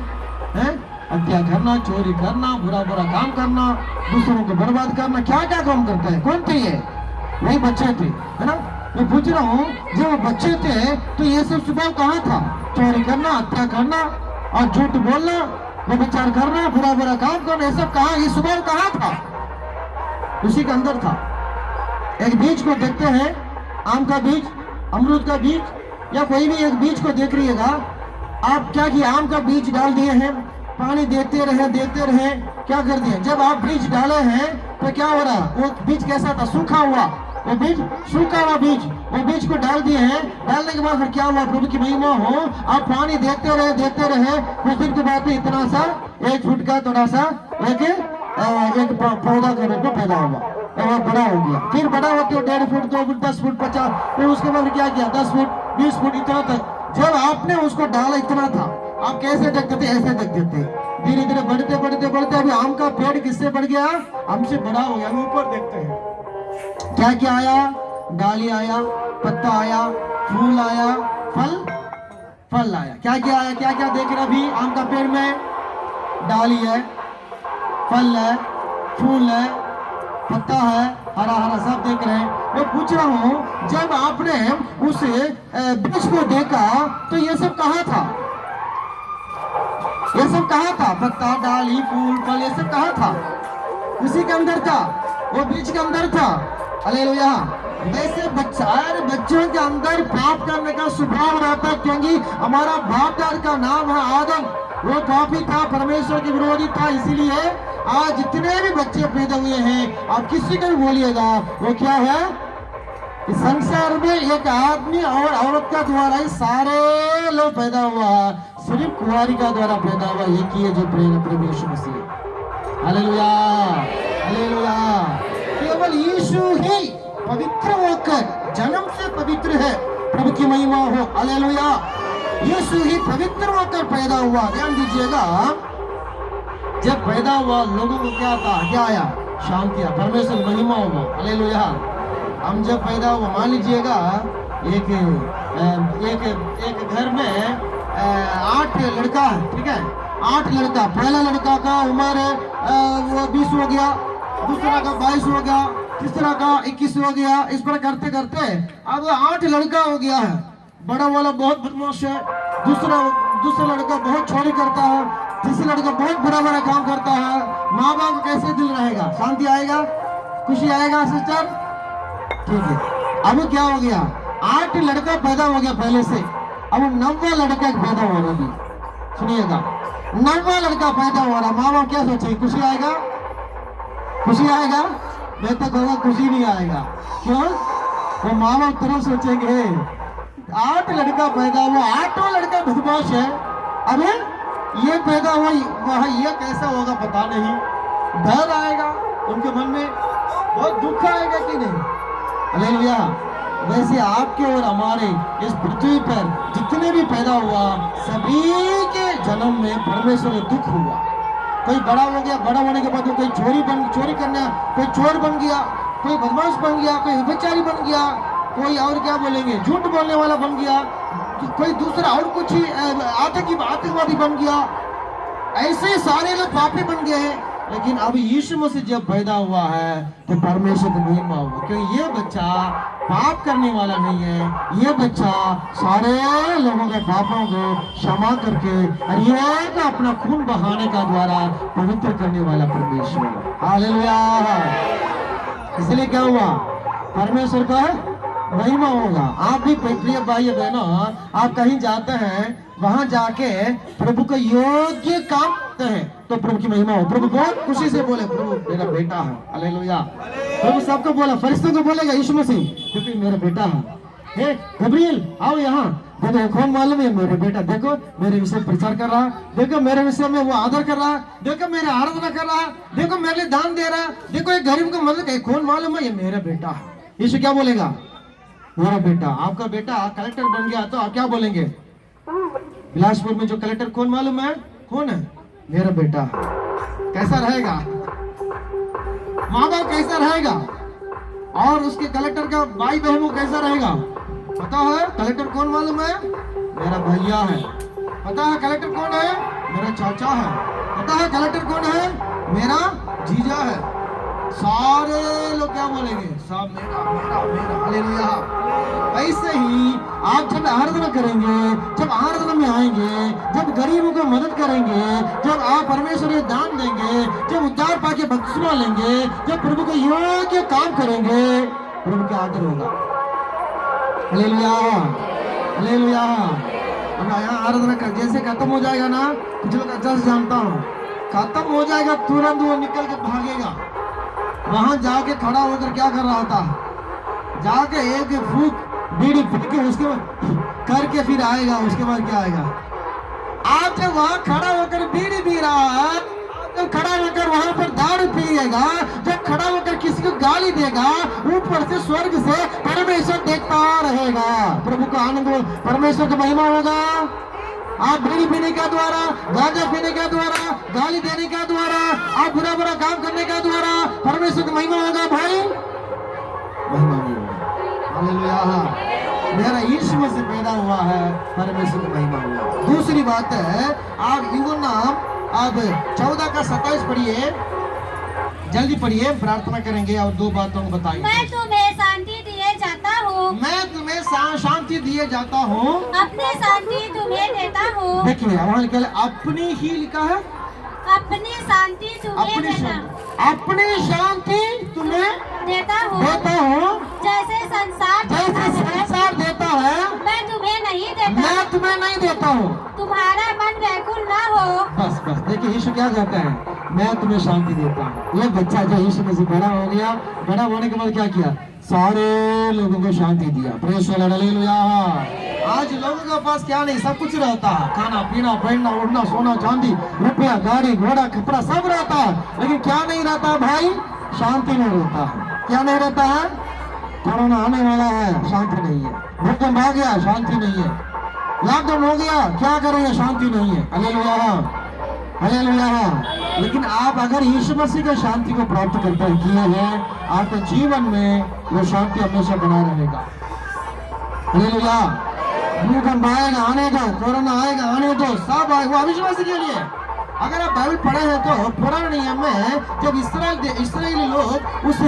हत्या करना, चोरी करना, बुरा काम करना, दूसरों को बर्बाद करना, क्या काम करते हैं? कौन थे ये? वही बच्चे थे, है ना? मैं पूछ रहा हूँ, जब वो बच्चे थे तो ये सब स्वभाव कहाँ था? चोरी करना, हत्या करना और झूठ बोलना, व्यभिचार करना, बुरा काम करना, ये सब कहाँ, ये स्वभाव कहाँ था? उसी के अंदर था। एक बीज को देखते हैं, आम का बीज, अमरूद का बीज, या कोई भी एक बीज को देख रहिएगा आप, क्या किया? आम का बीज डाल दिए हैं, पानी देते रहे, क्या कर दिए? जब आप बीज डाले हैं तो क्या हो रहा? वो बीज कैसा था? सूखा हुआ, वो बीज सूखा हुआ बीज, वो बीज को डाल दिए हैं। डालने के बाद फिर क्या हुआ? प्रभु की महिमा हो, आप पानी देते रहे, कुछ दिन के बाद इतना सा 1 फुट का थोड़ा सा एक पौधा का रूप में पैदा हुआ, और बड़ा हो गया। फिर बड़ा होते 1.5 फुट, 2 फुट, 10 फुट, 50, फिर उसके बाद क्या किया? 10 फुट, 20 फुट, इतना तक। जब आपने उसको डाला इतना था, आप कैसे देखते थे? ऐसे देखते थे। धीरे धीरे बढ़ते अभी आम का पेड़ किससे बढ़ गया? हमसे बड़ा हो गया। ऊपर देखते हैं क्या आया? डाली आया, पत्ता आया, फूल आया, फल आया। क्या आया? क्या देख रहे अभी आम का पेड़ में? डाली है, फल है, फूल है, पत्ता है, हरा सब देख रहे हैं। मैं पूछ रहा हूँ, जब आपने उस बीज को देखा तो ये सब कहाँ था? ये सब कहाँ था? पत्ता, डाली, फूल, फल, ये सब कहाँ था? उसी के अंदर था, वो बीज के अंदर था। हालेलुया। वैसे बच्चों के अंदर पाप करने का स्वभाव रहता है, क्योंकि हमारा बाप दादा का नाम है आदम, वो पापी था, परमेश्वर के विरोधी था। इसीलिए आज जितने भी बच्चे पैदा हुए हैं, आप किसी को भी बोलिएगा, वो क्या है? इस संसार में एक आदमी और औरत का द्वारा ही सारे लोग पैदा हुआ, सिर्फ कुंवारी का द्वारा पैदा हुआ एक ही है, जो प्रभु यीशु मसीह। Hallelujah, hallelujah. केवल यीशु ही पवित्र होकर जन्म से पवित्र है, प्रभु की महिमा हो। हालेलुया। यीशु ही पवित्र होकर पैदा हुआ। ध्यान दीजिएगा, जब पैदा हुआ लोगों को क्या था? क्या आया? शांति, परमेश्वर महिमा होगा। हालेलुया। हम जब पैदा हुआ, मान लीजिएगा एक एक घर में 8 लड़का है, ठीक है, 8 लड़का, पहला लड़का का उम्र वो 20 हो गया, दूसरा का 22 हो गया, तीसरा का 21 हो गया, इस पर करते करते अब 8 लड़का हो गया है। बड़ा वाला बहुत बदमाश है, दूसरा लड़का बहुत चोरी करता है, तीसरा लड़का बहुत बुरा बुरा काम करता है। माँ बाप को कैसे दिल रहेगा? शांति आएगा, खुशी आएगा सिस्टर? ठीक है। अब क्या हो गया, 8 लड़का पैदा हो गया पहले से, अब 9वां लड़का पैदा हो रहा है। सुनिएगा, 9वां लड़का पैदा हो रहा, माँ बाप क्या सोचेंगे? खुशी आएगा? खुशी आएगा? मैं तो कहूँगा खुशी नहीं आएगा। क्यों? वो माँ बाप तरफ सोचेंगे 8 लड़का पैदा हुआ, 8वां लड़का बदमाश है, अरे ये पैदा हुआ, वह ये कैसा होगा पता नहीं। डर आएगा उनके मन में, बहुत दुख आएगा कि नहीं? हालेलुया। वैसे आपके और हमारे इस पृथ्वी पर जितने भी पैदा हुआ, सभी के जन्म में परमेश्वर ने दुख हुआ। कोई बड़ा हो गया, बड़ा होने के बाद वो कोई चोरी करना, कोई चोर बन गया, कोई बदमाश बन गया, कोई व्यभिचारी बन गया, कोई और क्या बोलेंगे, झूठ बोलने वाला बन गया, कोई दूसरा और कुछ ही आतंकवादी बन गया। ऐसे सारे लोग पापी बन गए हैं। लेकिन अब यीशु मसीह जब पैदा हुआ है तो परमेश्वर की महिमा हुआ, क्योंकि ये बच्चा पाप करने वाला नहीं है, ये बच्चा सारे लोगों के पापों को क्षमा करके और ये अपना खून बहाने का द्वारा पवित्र करने वाला परमेश्वर। हालेलुया। इसलिए क्या हुआ, परमेश्वर का महिमा होगा। आप भी प्रिय भाई बहनों, आप कहीं जाते हैं, वहां जाके प्रभु को योग्य काम करते हैं तो प्रभु की महिमा हो। प्रभु बहुत खुशी से बोले, प्रभु मेरा बेटा है। हालेलुया। प्रभु सबको बोला, फरिश्तों को बोलेगा यीशु मसीह, क्योंकि मेरा बेटा है। हे गब्रिएल आओ यहाँ, देखो कौन मालूम है मेरे बेटा, देखो मेरे विषय प्रचार कर रहा, देखो मेरे विषय में वो आदर कर रहा, देखो मेरे आराधना कर रहा, देखो मेरे लिए दान दे रहा, देखो एक गरीब को मदद, कौन मालूम है ये मेरा बेटा है। यीशु क्या बोलेगा? मेरा बेटा। आपका बेटा कलेक्टर बन गया तो आप क्या बोलेंगे? बिलासपुर में जो कलेक्टर कौन मालूम है? कौन है? मेरा बेटा। कैसा रहेगा? माँ बाप कैसा रहेगा? और उसके कलेक्टर का भाई बहन को कैसा रहेगा? पता है कलेक्टर कौन मालूम है? मेरा भैया है। पता है कलेक्टर कौन है? मेरा चाचा है। पता है कलेक्टर कौन है? मेरा जीजा है। सारे लोग क्या बोलेंगे? सब मेरा मेरा मेरा। हालेलुया। ऐसे ही आप जब आराधना करेंगे, जब आराधना में आएंगे, जब गरीबों को मदद करेंगे, जब आप परमेश्वर को दान देंगे, जब उद्धार पाके बपतिस्मा लेंगे, जब प्रभु को योग्य काम करेंगे, प्रभु का आदर होगा। हालेलुया। हालेलुया। अब यहाँ आराधना कर जैसे खत्म हो जाएगा ना, कुछ लोग अच्छा से जानता हूँ, खत्म हो जाएगा तुरंत वो निकल के भागेगा। वहां जाके खड़ा होकर क्या कर रहा था? जाके एक फूक बीड़ी फूक के उसके बाद करके फिर आएगा। उसके बाद क्या आएगा? आप जब वहां खड़ा होकर बीड़ी पी रहा है, जब खड़ा होकर वहां पर दारू पिएगा, जब खड़ा होकर किसी को गाली देगा, ऊपर से स्वर्ग से परमेश्वर देखता रहेगा। प्रभु का आनंद, परमेश्वर का महिमा होगा। आप बीड़ी पीने के द्वारा, गांजा पीने के द्वारा, गाली देने के द्वारा, आप बुरा बुरा काम करने के द्वारा परमेश्वर की महिमा होगा भाई, महिमा नहीं होगा। हालेलुया। मेरा यीशु मसीह पैदा हुआ है, परमेश्वर की महिमा हुआ। दूसरी बात है, आप यूहन्ना आप 14 का 27 पढ़िए, जल्दी पढ़िए, प्रार्थना करेंगे और 2 बातों को बताइए। मैं तुम्हें शांति दिए जाता हूँ, मैं तुम्हें शांति दिए जाता हूँ, अपनी शांति तुम्हें देता हूँ। देखिए वहां लिखा है अपनी ही लिखा है, अपनी शांति तुम्हें देता हूँ, अपनी शांति तुम्हें देता हूँ। जैसे संसार देता है, मैं तुम्हें नहीं देता, मैं तुम्हें नहीं देता हूँ। तुम्हारा मन व्याकुल न हो। बस बस देखिए यीशु क्या कहता है, मैं तुम्हें शांति देता हूँ। ये बच्चा जो यीशु मसीह बड़ा हो गया, बड़ा होने के बाद क्या किया? सारे लोगों को शांति दिया। Praise the lord. हालेलुया। आज लोगों के पास क्या नहीं, सब कुछ रहता है, खाना पीना पहनना उड़ना सोना चांदी रुपया गाड़ी घोड़ा कपड़ा सब रहता है, लेकिन क्या नहीं रहता भाई? शांति नहीं रहता है। क्या नहीं रहता है? कोरोना आने वाला है, शांति नहीं है। भूकंप आ गया, शांति नहीं है। लॉकडाउन हो गया, क्या करेंगे? शांति नहीं है। हालेलुया। हालेलुया। लेकिन आप अगर यीशु मसीह की शांति को प्राप्त करते किए हैं, आपके जीवन में वो शांति हमेशा बना रहेगा। हालेलुया। भूकंप आएगा आने दो, कोरोना आएगा आने दो, सब आएगा, वो अविश्वासी के लिए। अगर आप बाइबल पढ़े हैं तो पुराने नियम में जब इस्राएली लोग इस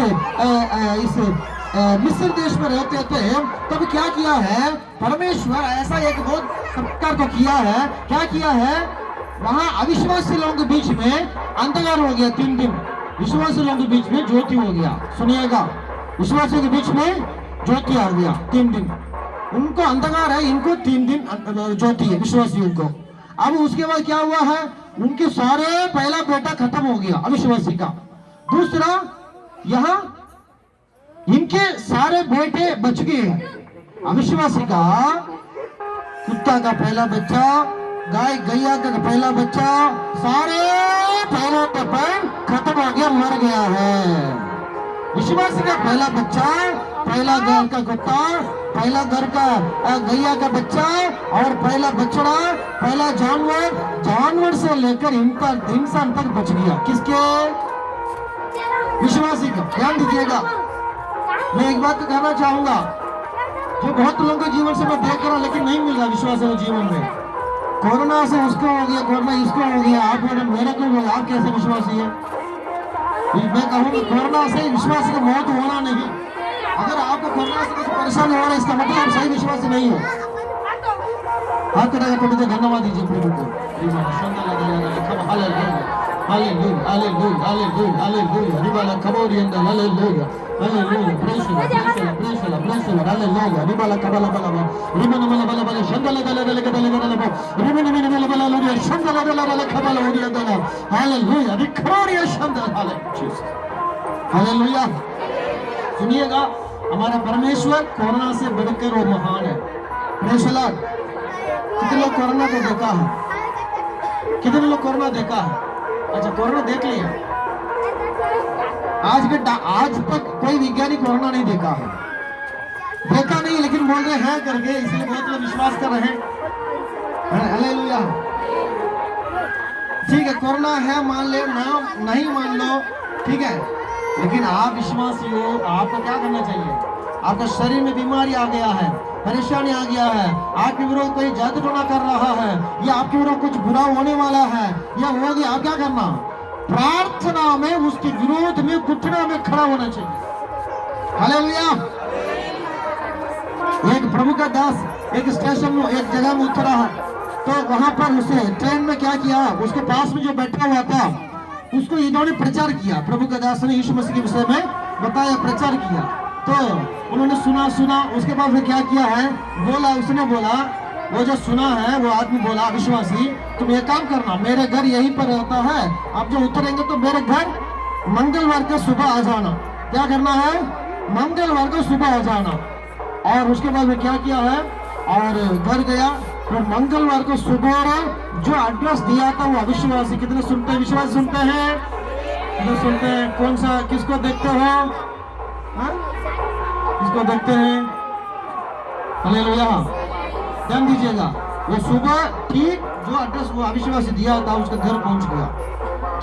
मिस्र देश में रहते थे, तब क्या किया है परमेश्वर, ऐसा एक बहुत चमत्कार को किया है। क्या किया है, वहां अविश्वासी लोगों के बीच में अंधकार हो गया 3 दिन, विश्वासी लोगों के बीच में ज्योति हो गया। सुनिएगा, विश्वासियों के बीच में ज्योति आ गया 3 दिन। उनको अंधकार है, इनको 3 दिन ज्योति है विश्वासियों को। अब उसके बाद क्या हुआ है, उनके सारे पहला बेटा खत्म हो गया अविश्वासी का। दूसरा, यहाँ इनके सारे बेटे बच गए। अविश्वासी का कुत्ता का पहला बच्चा, गाय गैया का पहला बच्चा, सारे पहला पैर खत्म हो गया, मर गया है। विश्वासी का पहला बच्चा, पहला घर का कुत्ता, पहला घर का गैया का बच्चा और पहला बछड़ा, पहला जानवर से लेकर इंसान तक बच गया। किसके? विश्वासी का। ध्यान दीजिएगा, मैं एक बात कहना चाहूंगा, जो बहुत लोगों के जीवन से मैं देख रहा हूं लेकिन नहीं मिल रहा विश्वास के जीवन में। कोरोना से उसको हो गया, कोरोना इसको हो गया, आप मेरे को बोला, आप कैसे विश्वासी है? मैं कहूँगा कोरोना से विश्वास की मौत होना नहीं। अगर आपको कोरोना से कुछ परेशानी हो रहा है, इसका मतलब आप सही विश्वास नहीं हो। हाथ करेगा थोड़ी देर धन्यवाद दीजिए प्रभु को। हालेलुया। सुनिएगा, हमारा परमेश्वर कोरोना से बढ़कर वो महान है। Praise the Lord. कितने लोग कोरोना को देखा है? कितने लोग कोरोना देखा है? अच्छा, कोरोना देख लिया। आज तक कोई वैज्ञानिक कोरोना नहीं देखा है, देखा नहीं, लेकिन बोल रहे हैं करके, इसलिए बहुत लोग विश्वास कर रहे हैं। हालेलुया। ठीक है, कोरोना है मान ले, नाम नहीं मान लो, ठीक है, लेकिन आप विश्वासी हो, आपको क्या करना चाहिए? आपका शरीर में बीमारी आ गया है, परेशानी आ गया है, आपके विरोध कोई जादू टोना कर रहा है, या आपके विरोध कुछ बुरा होने वाला है, या हो गया, आप क्या करना? प्रार्थना में उसके विरोध में घुटना में खड़ा होना चाहिए। हालेलुया। एक प्रभु का दास एक स्टेशन में एक जगह में उतरा है, तो वहां पर उसे ट्रेन में क्या किया, उसके पास में जो बैठा हुआ था उसको इन्होंने प्रचार किया। प्रभु का दास ने यीशु मसीह के विषय में बताया, प्रचार किया, तो उन्होंने सुना। उसके बाद में क्या किया है, उसने बोला, वो जो सुना है वो आदमी बोला, विश्वासी, तुम एक काम करना, मेरे घर यहीं पर रहता है, आप जो उतरेंगे तो मेरे घर मंगलवार को सुबह आ जाना। क्या करना है? मंगलवार को सुबह आ जाना। और उसके बाद में क्या किया है, और घर गया, फिर मंगलवार को सुबह जो एड्रेस दिया था वो अविश्वासी, कितने सुनते हैं? विश्वास सुनते हैं, कितने सुनते हैं? कौन सा, किसको देखते हो? किसको देखते हैं? हालेलुया। ध्यान दीजिएगा, वो सुबह ठीक जो एड्रेस वो अविश्वासी दिया था उसका घर पहुंच गया।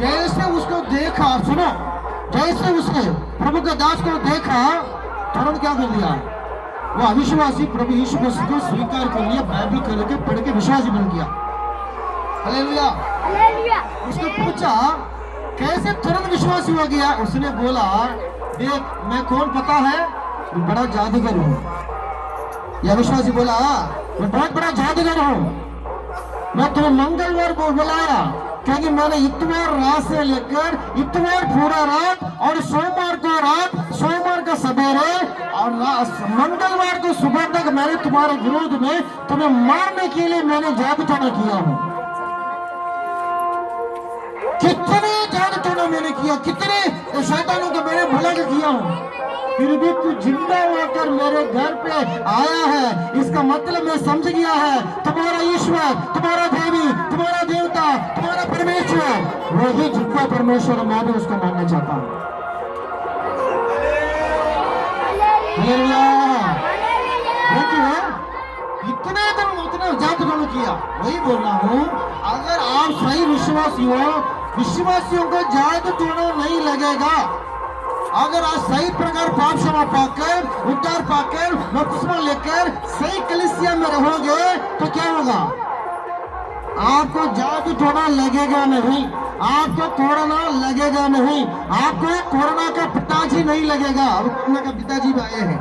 जैसे उसको देखा, सुनो, जैसे उसने प्रभु के दास को देखा, तुरंत क्या कर दिया, वो अविश्वासी प्रभु यीशु मसीह को स्वीकार कर लिया, बाइबल खोल के पढ़ के विश्वासी बन गया। हालेलुया। उसको पूछा कैसे तुरंत विश्वासी हो गया? उसने बोला, देख मैं कौन पता है, मैं बड़ा जादूगर हूँ। यह विश्वासी बोला, मैं बहुत बड़ा जादूगर हूँ, मैं तुम्हें मंगलवार को बुलाया क्योंकि मैंने इतवार रात से लेकर इतवार पूरा रात और सोमवार का सवेरे और मंगलवार को सुबह तक मैंने तुम्हारे विरोध में तुम्हें मारने के लिए मैंने जादू टोना किया हूँ। कितने जादू टोना मैंने किया, कितने शैतानों को मैंने भला किया हूँ, फिर भी तू जिंदा होकर मेरे घर पे आया है। इसका मतलब मैं समझ गया है, तुम्हारा ईश्वर, तुम्हारा देवी, तुम्हारा देवता, तुम्हारा परमेश्वर वही जिंदा परमेश्वर, मैं भी उसको मानना चाहता हूँ। इतने दिन उतने जात दोनों किया। वही बोल रहा हूँ, अगर आप सही विश्वासी हो, विश्वासियों को जात टोना नहीं लगेगा। अगर आप सही प्रकार पाप क्षमा पाकर, उद्धार पाकर, बपतिस्मा लेकर सही कलीसिया में रहोगे तो क्या होगा? आपको जादू थोड़ा लगेगा नहीं, आपको कोरोना लगेगा नहीं, आपको कोरोना का पिताजी नहीं लगेगा। अब कोरोना का पिताजी भी आए हैं,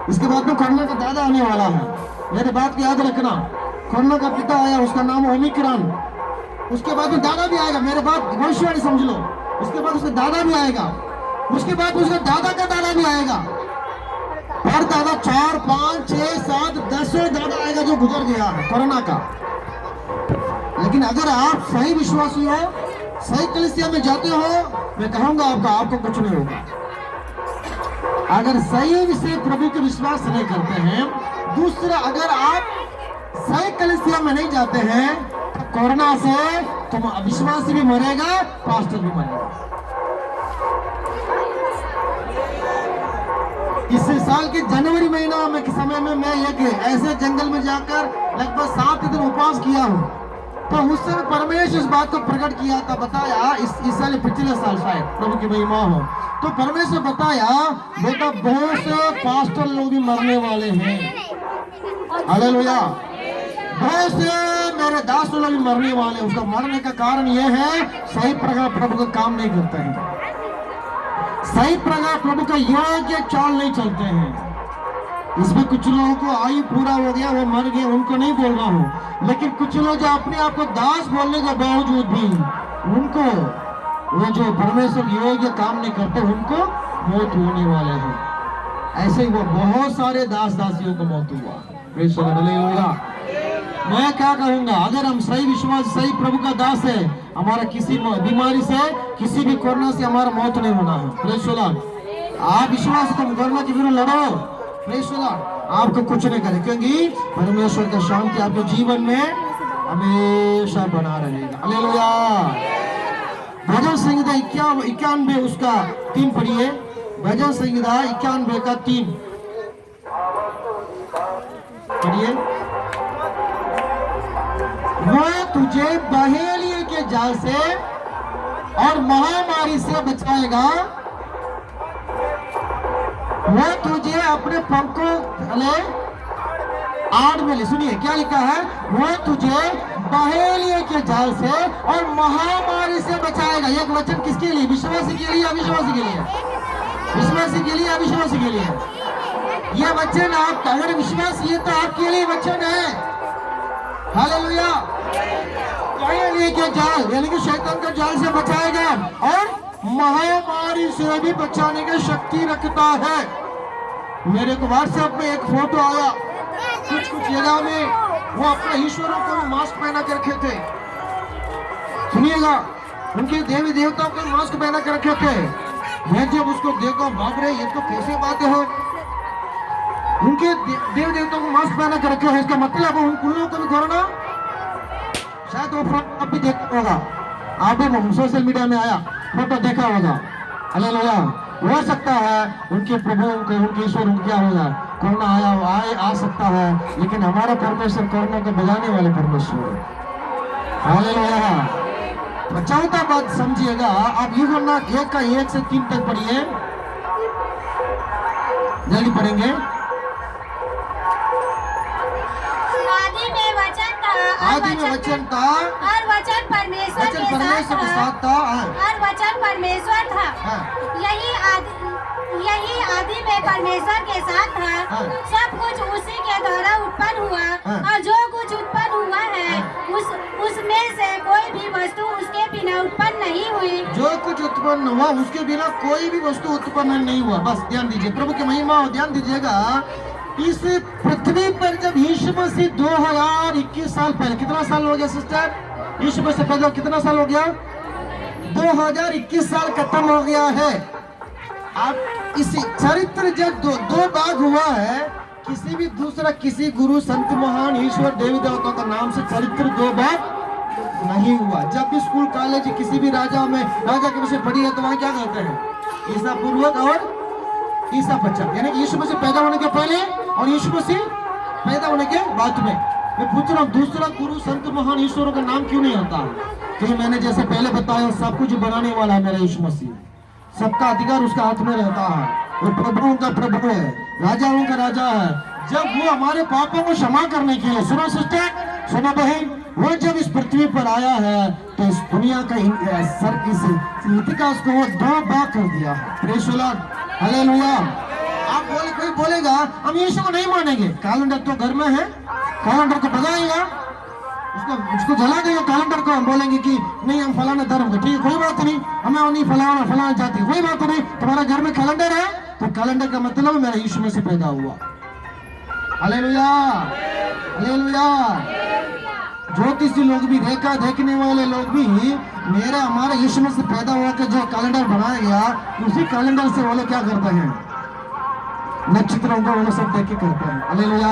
इसके बाद में कोरोना का दादा आने वाला है। मेरे बात की याद रखना, कोरोना का पिता आया, उसका नाम ओमिक्रॉन, उसके बाद में दादा भी आएगा। मेरे बात भविष्यवाणी समझ लो, उसके बाद उसका दादा भी आएगा, उसके बाद उसका दादा का दादा भी आएगा। पर दादा 4, 5, 6, 7, 10 दादा आएगा जो गुजर गया है कोरोना का। लेकिन अगर आप सही विश्वासी हो, सही कलीसिया में जाते हो, मैं कहूंगा आपको कुछ नहीं होगा। अगर सही से प्रभु के विश्वास नहीं करते हैं, दूसरा अगर आप सही कलीसिया में नहीं जाते हैं तो कोरोना से तुम अविश्वासी भी मरेगा, पास्टर भी मरेगा। इस साल के जनवरी महीना में के समय में मैं एक ऐसे जंगल में जाकर लगभग 7 दिन उपवास किया हूँ। तो उस समय परमेश्वर इस बात को प्रकट किया था, बताया इस साल पिछले साल शायद प्रभु की महिमा हो, तो परमेश्वर बताया बेटा बहुत से पास्टर लोग भी मरने वाले हैं। हालेलुया। बहुत से मेरे दास लोग भी मरने वाले। उसका मरने का कारण यह है सही प्रकार प्रभु का काम नहीं करते हैं, सही प्रकार प्रभु का योग्य चाल नहीं चलते हैं। इसमें कुछ लोगों को आयु पूरा हो गया, वो मर गए, उनको नहीं बोल रहा हूँ। लेकिन कुछ लोग जो अपने आप को दास बोलने के बावजूद भी उनको वो जो परमेश्वर योग्य काम नहीं करते, उनको मौत होने वाले हैं। ऐसे ही वो बहुत सारे दास दासियों को मौत हुआ। हालेलुया। मैं क्या कहूंगा, अगर हम सही विश्वास, सही प्रभु का दास है, हमारा किसी बीमारी से, किसी भी कोरोना से हमारा मौत नहीं होना है। Praise the Lord. आप विश्वास तुम कोरोना के विरुद्ध लड़ो, प्रेज़ द लॉर्ड, आपको कुछ नहीं करे, क्योंकि परमेश्वर का शांति आपके जीवन में हमेशा बना रहेगा। हालेलुया। भजन संहिता 91 उसका 3 पढ़िए। भजन संहिता 91 का 3 पढ़िए। वो तुझे बहेलिये के जाल से और महामारी से बचाएगा, वो तुझे अपने पंखों तले आड़ में ले। सुनिए क्या लिखा है, वो तुझे बहेलिये के जाल से और महामारी से बचाएगा। एक वचन किसके लिए? विश्वासी के लिए, अविश्वासी के लिए? विश्वासी के लिए, अविश्वासी के लिए? यह वचन आप अगर विश्वासी है तो आपके लिए वचन है। हालेलुया। बहेलिये के जाल यानी कि शैतान का जाल से बचाएगा और महामारी से भी बचाने की शक्ति रखता है। मेरे को व्हाट्सएप में एक फोटो आया, कुछ जगह में वो अपने ईश्वरों को मास्क पहना कर रखे थे। सुनिएगा, उनके देवी देवताओं को मास्क पहना कर रखे थे। मैं जब उसको देखा, बाप रे, ये तो कैसे बातें हो, उनके देव देवताओं को मास्क पहना कर रखे हैं, इसका मतलब उन लोगों को भी कोरोना। शायद वो फोटो आप भी देखा होगा, आप भी सोशल मीडिया में आया, फोटो देखा होगा। हालेलुया। हो सकता है उनके प्रभु उनके ईश्वर क्या होगा, कोरोना आ सकता है, लेकिन हमारा परमेश्वर कोरोना को भगाने वाले परमेश्वर है। हालेलुया। चौथा बात समझिएगा, आप यूहन्ना 1 का 1 से 3 तक पढ़िए, जल्दी पढ़ेंगे। आदि में वचन था और वचन परमेश्वर के साथ था और वचन परमेश्वर था। यही आदि में परमेश्वर के साथ था। सब कुछ उसी के द्वारा उत्पन्न हुआ और जो कुछ उत्पन्न हुआ है उसमें से कोई भी वस्तु उसके बिना उत्पन्न नहीं हुई। जो कुछ उत्पन्न हुआ उसके बिना कोई भी वस्तु उत्पन्न नहीं हुआ। बस ध्यान दीजिए, प्रभु की महिमा हो, ध्यान दीजिएगा। इस पृथ्वी पर जब यीशु मसीह 2021 साल पहले, कितना साल हो गया सिस्टर? यीशु मसीह पहले कितना साल हो गया? 2021 साल खत्म हो गया है। आप इसी चरित्र जब दो बार हुआ है, किसी भी दूसरा किसी गुरु संत महान ईश्वर देवी देवताओं का नाम से चरित्र 2 बार नहीं हुआ। जब भी स्कूल कॉलेज किसी भी राजा के विषय पढ़ी है तो वहां क्या कहते हैं? ईसा पूर्वक और ईसा पश्चात, यानी यीशु मसीह पैदा होने के पहले और यीशु मसीह पैदा होने के बाद में। मैं पूछ रहा हूँ दूसरा गुरु संत महान ईश्वरों का नाम क्यों नहीं आता? क्योंकि मैंने जैसे पहले बताया सब कुछ बनाने वाला है मेरा यीशु मसीह, सबका अधिकार उसका हाथ में रहता है, वो प्रभुओं का प्रभु है, राजाओं का राजा है। जब वो हमारे पापों को क्षमा करने के लिए, सुनो सिस्टर, सुनो बहन, वो जब इस पृथ्वी पर आया है तो इस दुनिया का इतिहास को वो 2 भाग कर दिया। Praise the lord, hallelujah. आप बोले, कोई बोलेगा हम यीशु को नहीं मानेंगे, कैलेंडर तो घर में है, कैलेंडर को बजाएगा, उसको जला देगा कैलेंडर को, हम बोलेंगे कि नहीं हम फलाना धर्म को, ठीक है कोई बात नहीं, हमें नहीं फलाना जाति, कोई बात नहीं, तुम्हारा घर में कैलेंडर है तो कैलेंडर का मतलब मेरा यीशु में से पैदा हुआ। Hallelujah, hallelujah. ज्योतिषी लोग भी, रेखा देखने वाले लोग भी मेरा हमारा यीशु में से पैदा हुआ के जो कैलेंडर बनाया गया उसी कैलेंडर से वो लोग क्या करते हैं, नक्षत्रों को वो लोग सब देख के करते हैं। हालेलुया।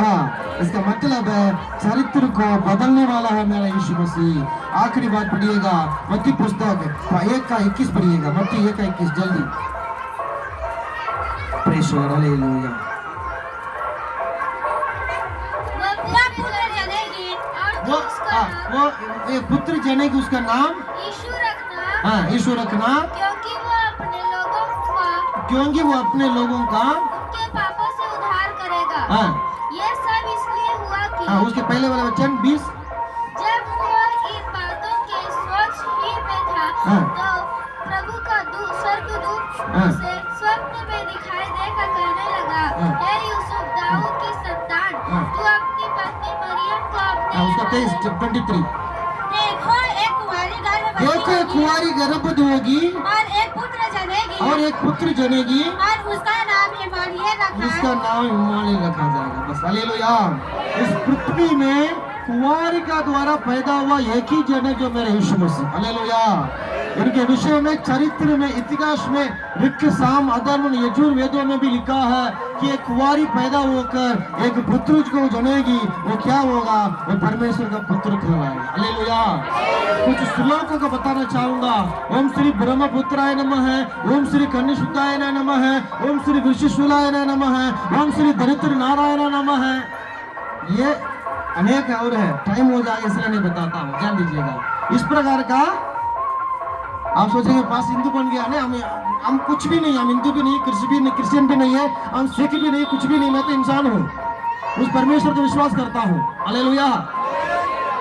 इसका मतलब है चरित्र को बदलने वाला है मेरा यीशु मसीह। आखिरी बात पढ़िएगा मत्ती पुस्तक 1:21 पढ़िएगा, मत्ती 1:21 जल्दी। Praise the lord, hallelujah. वो एक पुत्र जनेगी, उसका नाम यीशु रखना। हाँ, यीशु रखना, क्योंकि वो अपने लोगों का उनके पापों से उद्धार करेगा। हाँ, ये सब इसलिए हुआ कि हाँ, उसके पहले वाला वचन 20, जब वो इन बातों के सोच ही में था हाँ, तो प्रभु का स्वर्गदूत हाँ, उसे स्वप्न में दिखाई देकर कहने लगा, हाँ, हे यूसुफ, दाऊद की संतान, हाँ, तू अपनी पत्नी मरियम को हाँ, उसका अपने 23 देखो एक कुंवारी गर्भवती होगी और एक पुत्र जनेगी और एक पुत्र जनेगी और उसका नाम इमानुएल उसका नाम इम्मानुएल रखा जाएगा। बस हालेलुया। इस पृथ्वी में कुंवारी का द्वारा पैदा हुआ एक ही जन है जो मेरे यीशु मसीह। हालेलुया। इनके विषय में चरित्र में, इतिहास में, ऋक, साम, अधर्म, यजुर्वेदों में भी लिखा है कि एक कुंवारी पैदा होकर एक पुत्र को जनेगी, वो क्या होगा, वो परमेश्वर का पुत्र कहलाएगा। हालेलुया। कुछ श्लोकों को बताना चाहूंगा। ओम श्री ब्रह्मपुत्राय नमः, ओम श्री कन्याशुद्धाय नमः, ओम श्री वृषशूलाय नमः, ओम श्री दरिद्र नारायण नमः। ये अनेक और है, टाइम हो जाएगा इसलिए नहीं बताता हूँ, जान लीजिएगा। इस प्रकार का आप सोचेंगे पास हिंदू बन गया नहीं, हम कुछ भी नहीं, हम हिंदू भी नहीं, क्रिश्चियन भी नहीं है, हम सिख भी नहीं, कुछ भी नहीं, मैं तो इंसान हूँ, उस परमेश्वर को विश्वास करता हूँ। हालेलुया।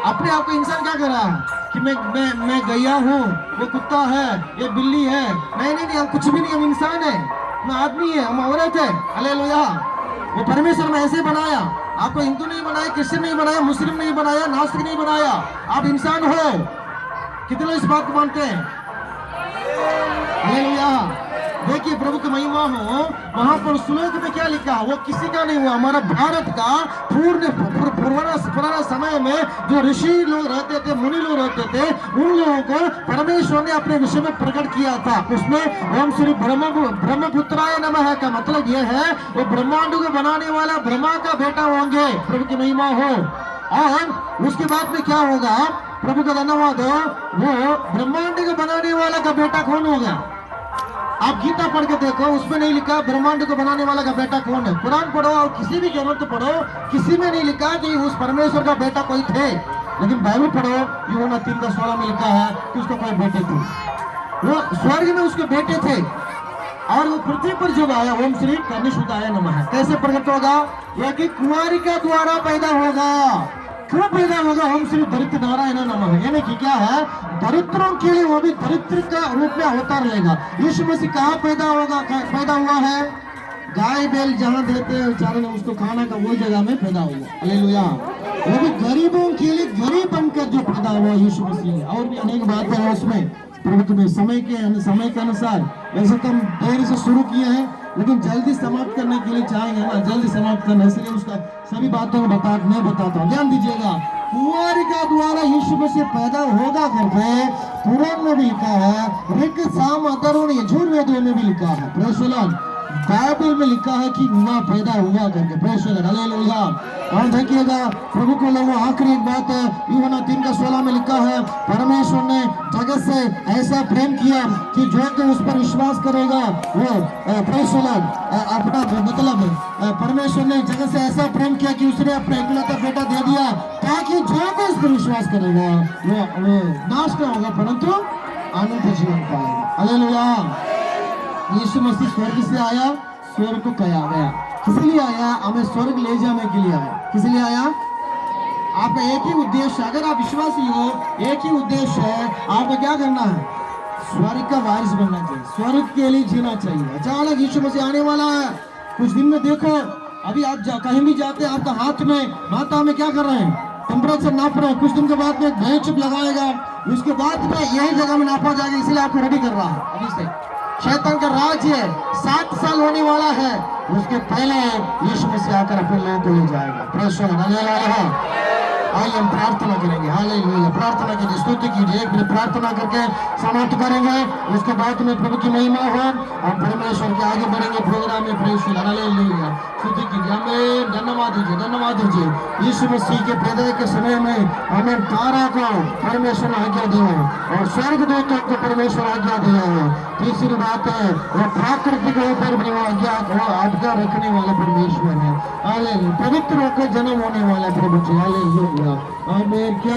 अपने आप को इंसान क्या कर रहा है कि मैं गैया हूँ, वो कुत्ता है, ये बिल्ली है, नहीं, हम कुछ भी नहीं, हम इंसान है, हम आदमी है, हम औरत है। हालेलुया। वो परमेश्वर ने ऐसे बनाया, आपको हिंदू नहीं बनाया, क्रिश्चियन नहीं बनाया, मुस्लिम नहीं बनाया, नास्तिक नहीं बनाया, आप इंसान हो। कितने लोग इस बात को मानते हैं? हालेलुया। देखिए प्रभु की महिमा हो, वहां पर श्लोक में क्या लिखा, वो किसी का नहीं हुआ, हमारा भारत का पुराना समय में जो ऋषि लोग रहते थे, मुनि लोग रहते थे, उन लोगों को परमेश्वर ने अपने विषय में प्रकट किया था। उसमें ओम श्री ब्रह्मपुत्राय नमः का मतलब यह है वो ब्रह्मांड को बनाने वाला ब्रह्मा का बेटा होंगे। प्रभु की महिमा हो। और उसके बाद में क्या होगा, प्रभु का धन्यवाद हो, वो ब्रह्मांड को बनाने वाला का बेटा कौन होगा? आप गीता पढ़ के देखो, उसमें नहीं लिखा ब्रह्मांड को बनाने वाला का बेटा कौन है। कुरान पढ़ो और किसी भी ग्रंथ पढ़ो, किसी में नहीं लिखा कि उस परमेश्वर का बेटा कोई थे। लेकिन बाइबल पढ़ो, यूहन्ना 3:16 में लिखा है कि उसके कोई बेटे थे, वो स्वर्ग में उसके बेटे थे, और वो पृथ्वी पर जब आया, ओम श्री कन्याशुद्धाय नमः कैसे प्रकट होगा? यह कि कुंवारी का द्वारा पैदा होगा। क्यों पैदा होगा? ओम श्री दरिद्र नारायण नमः, यानी कि क्या है, दरिद्रों के लिए वो भी दरिद्र का रूप में अवतार लेगा। यीशु मसीह कहाँ पैदा हुआ है? गाय बैल जहाँ देते हैं बेचारे ने उसको खाना का, वो जगह में पैदा हुआ। हालेलुया। वो भी गरीबों के लिए गरीब बनकर जो पैदा हुआ यीशु मसीह। और भी अनेक बातें हैं उसमें, प्रभु में समय के अनुसार वैसे तो हम देर से शुरू किए हैं, लेकिन जल्दी समाप्त करने के लिए चाहेंगे ना, जल्दी समाप्त करना, इसलिए उसका सभी बातों को मैं बताता हूँ। ध्यान दीजिएगा, कुंवारी का द्वारा यीशु मसीह पैदा होगा करके कुरान में भी लिखा है, ऋक, साम, अधर्म, यजुर्वेदों में भी लिखा है। Praise the Lord. बाइबल में लिखा है कि नूह पैदा हुआ करके, प्रेस हालेलुया। और देखिएगा प्रभु को लोगों, आखिरी एक बात है, यूहन्ना 3:16 में लिखा है, परमेश्वर ने जगत से ऐसा प्रेम किया कि जो कि उस पर विश्वास करेगा वो प्रेस अपना मतलब परमेश्वर ने जगत से ऐसा प्रेम किया कि उसने अपना इकलौता बेटा दे दिया ताकि जो भी उस पर विश्वास करेगा वो नाश ना होगा परंतु अनंत जीवन पाएगा। हालेलुया। यीशु मसीह स्वर्ग से आया, स्वर्ग को कहा गया, किस लिए आया? हमें स्वर्ग ले जाने के लिए आया। किस लिए आया? आपका एक ही उद्देश्य, अगर आप विश्वासी हो, एक ही उद्देश्य है, आपको क्या करना है? स्वर्ग का वारिस बनना चाहिए, स्वर्ग के लिए जीना चाहिए। अचानक यीशु मसीह आने वाला है, कुछ दिन में देखो, अभी आप कहीं भी जाते हैं, आपका हाथ में माता में क्या कर रहे हैं? टेम्परेचर नाप रहे हैं, कुछ दिन के बाद में भेड़ चिप लगाएगा, उसके बाद में यही जगह में नापा जाएगा, इसलिए आपको रेडी कर रहा है अभी से। शैतान का राज्य 7 साल होने वाला है, उसके पहले यीशु मसीह आकर अपने लोगों को ले जाएगा। Praise the Lord. आइए हम प्रार्थना करेंगे। हालेलुया। प्रार्थना कीजिए, स्तुति कीजिए। एक मिनट प्रार्थना करके समाप्त करेंगे, उसके बाद में प्रभु की महिमा हो और परमेश्वर के आगे बढ़ेंगे प्रोग्राम में। Praise the lord. हालेलुया। स्तुति कीजिए। हमें धन्यवाद दीजिए, धन्यवाद दीजिए। यीशु मसीह के पैदा के समय में हमें तारा को परमेश्वर ने आज्ञा दी है और स्वर्गदूतों को परमेश्वर आज्ञा दिया है। तीसरी बात है, वो प्रकृति के ऊपर भी वो आज्ञा रखने वाला परमेश्वर है। हालेलुया। पवित्र होकर जन्म होने वाला प्रभु जी। हालेलुया। आमीन। क्या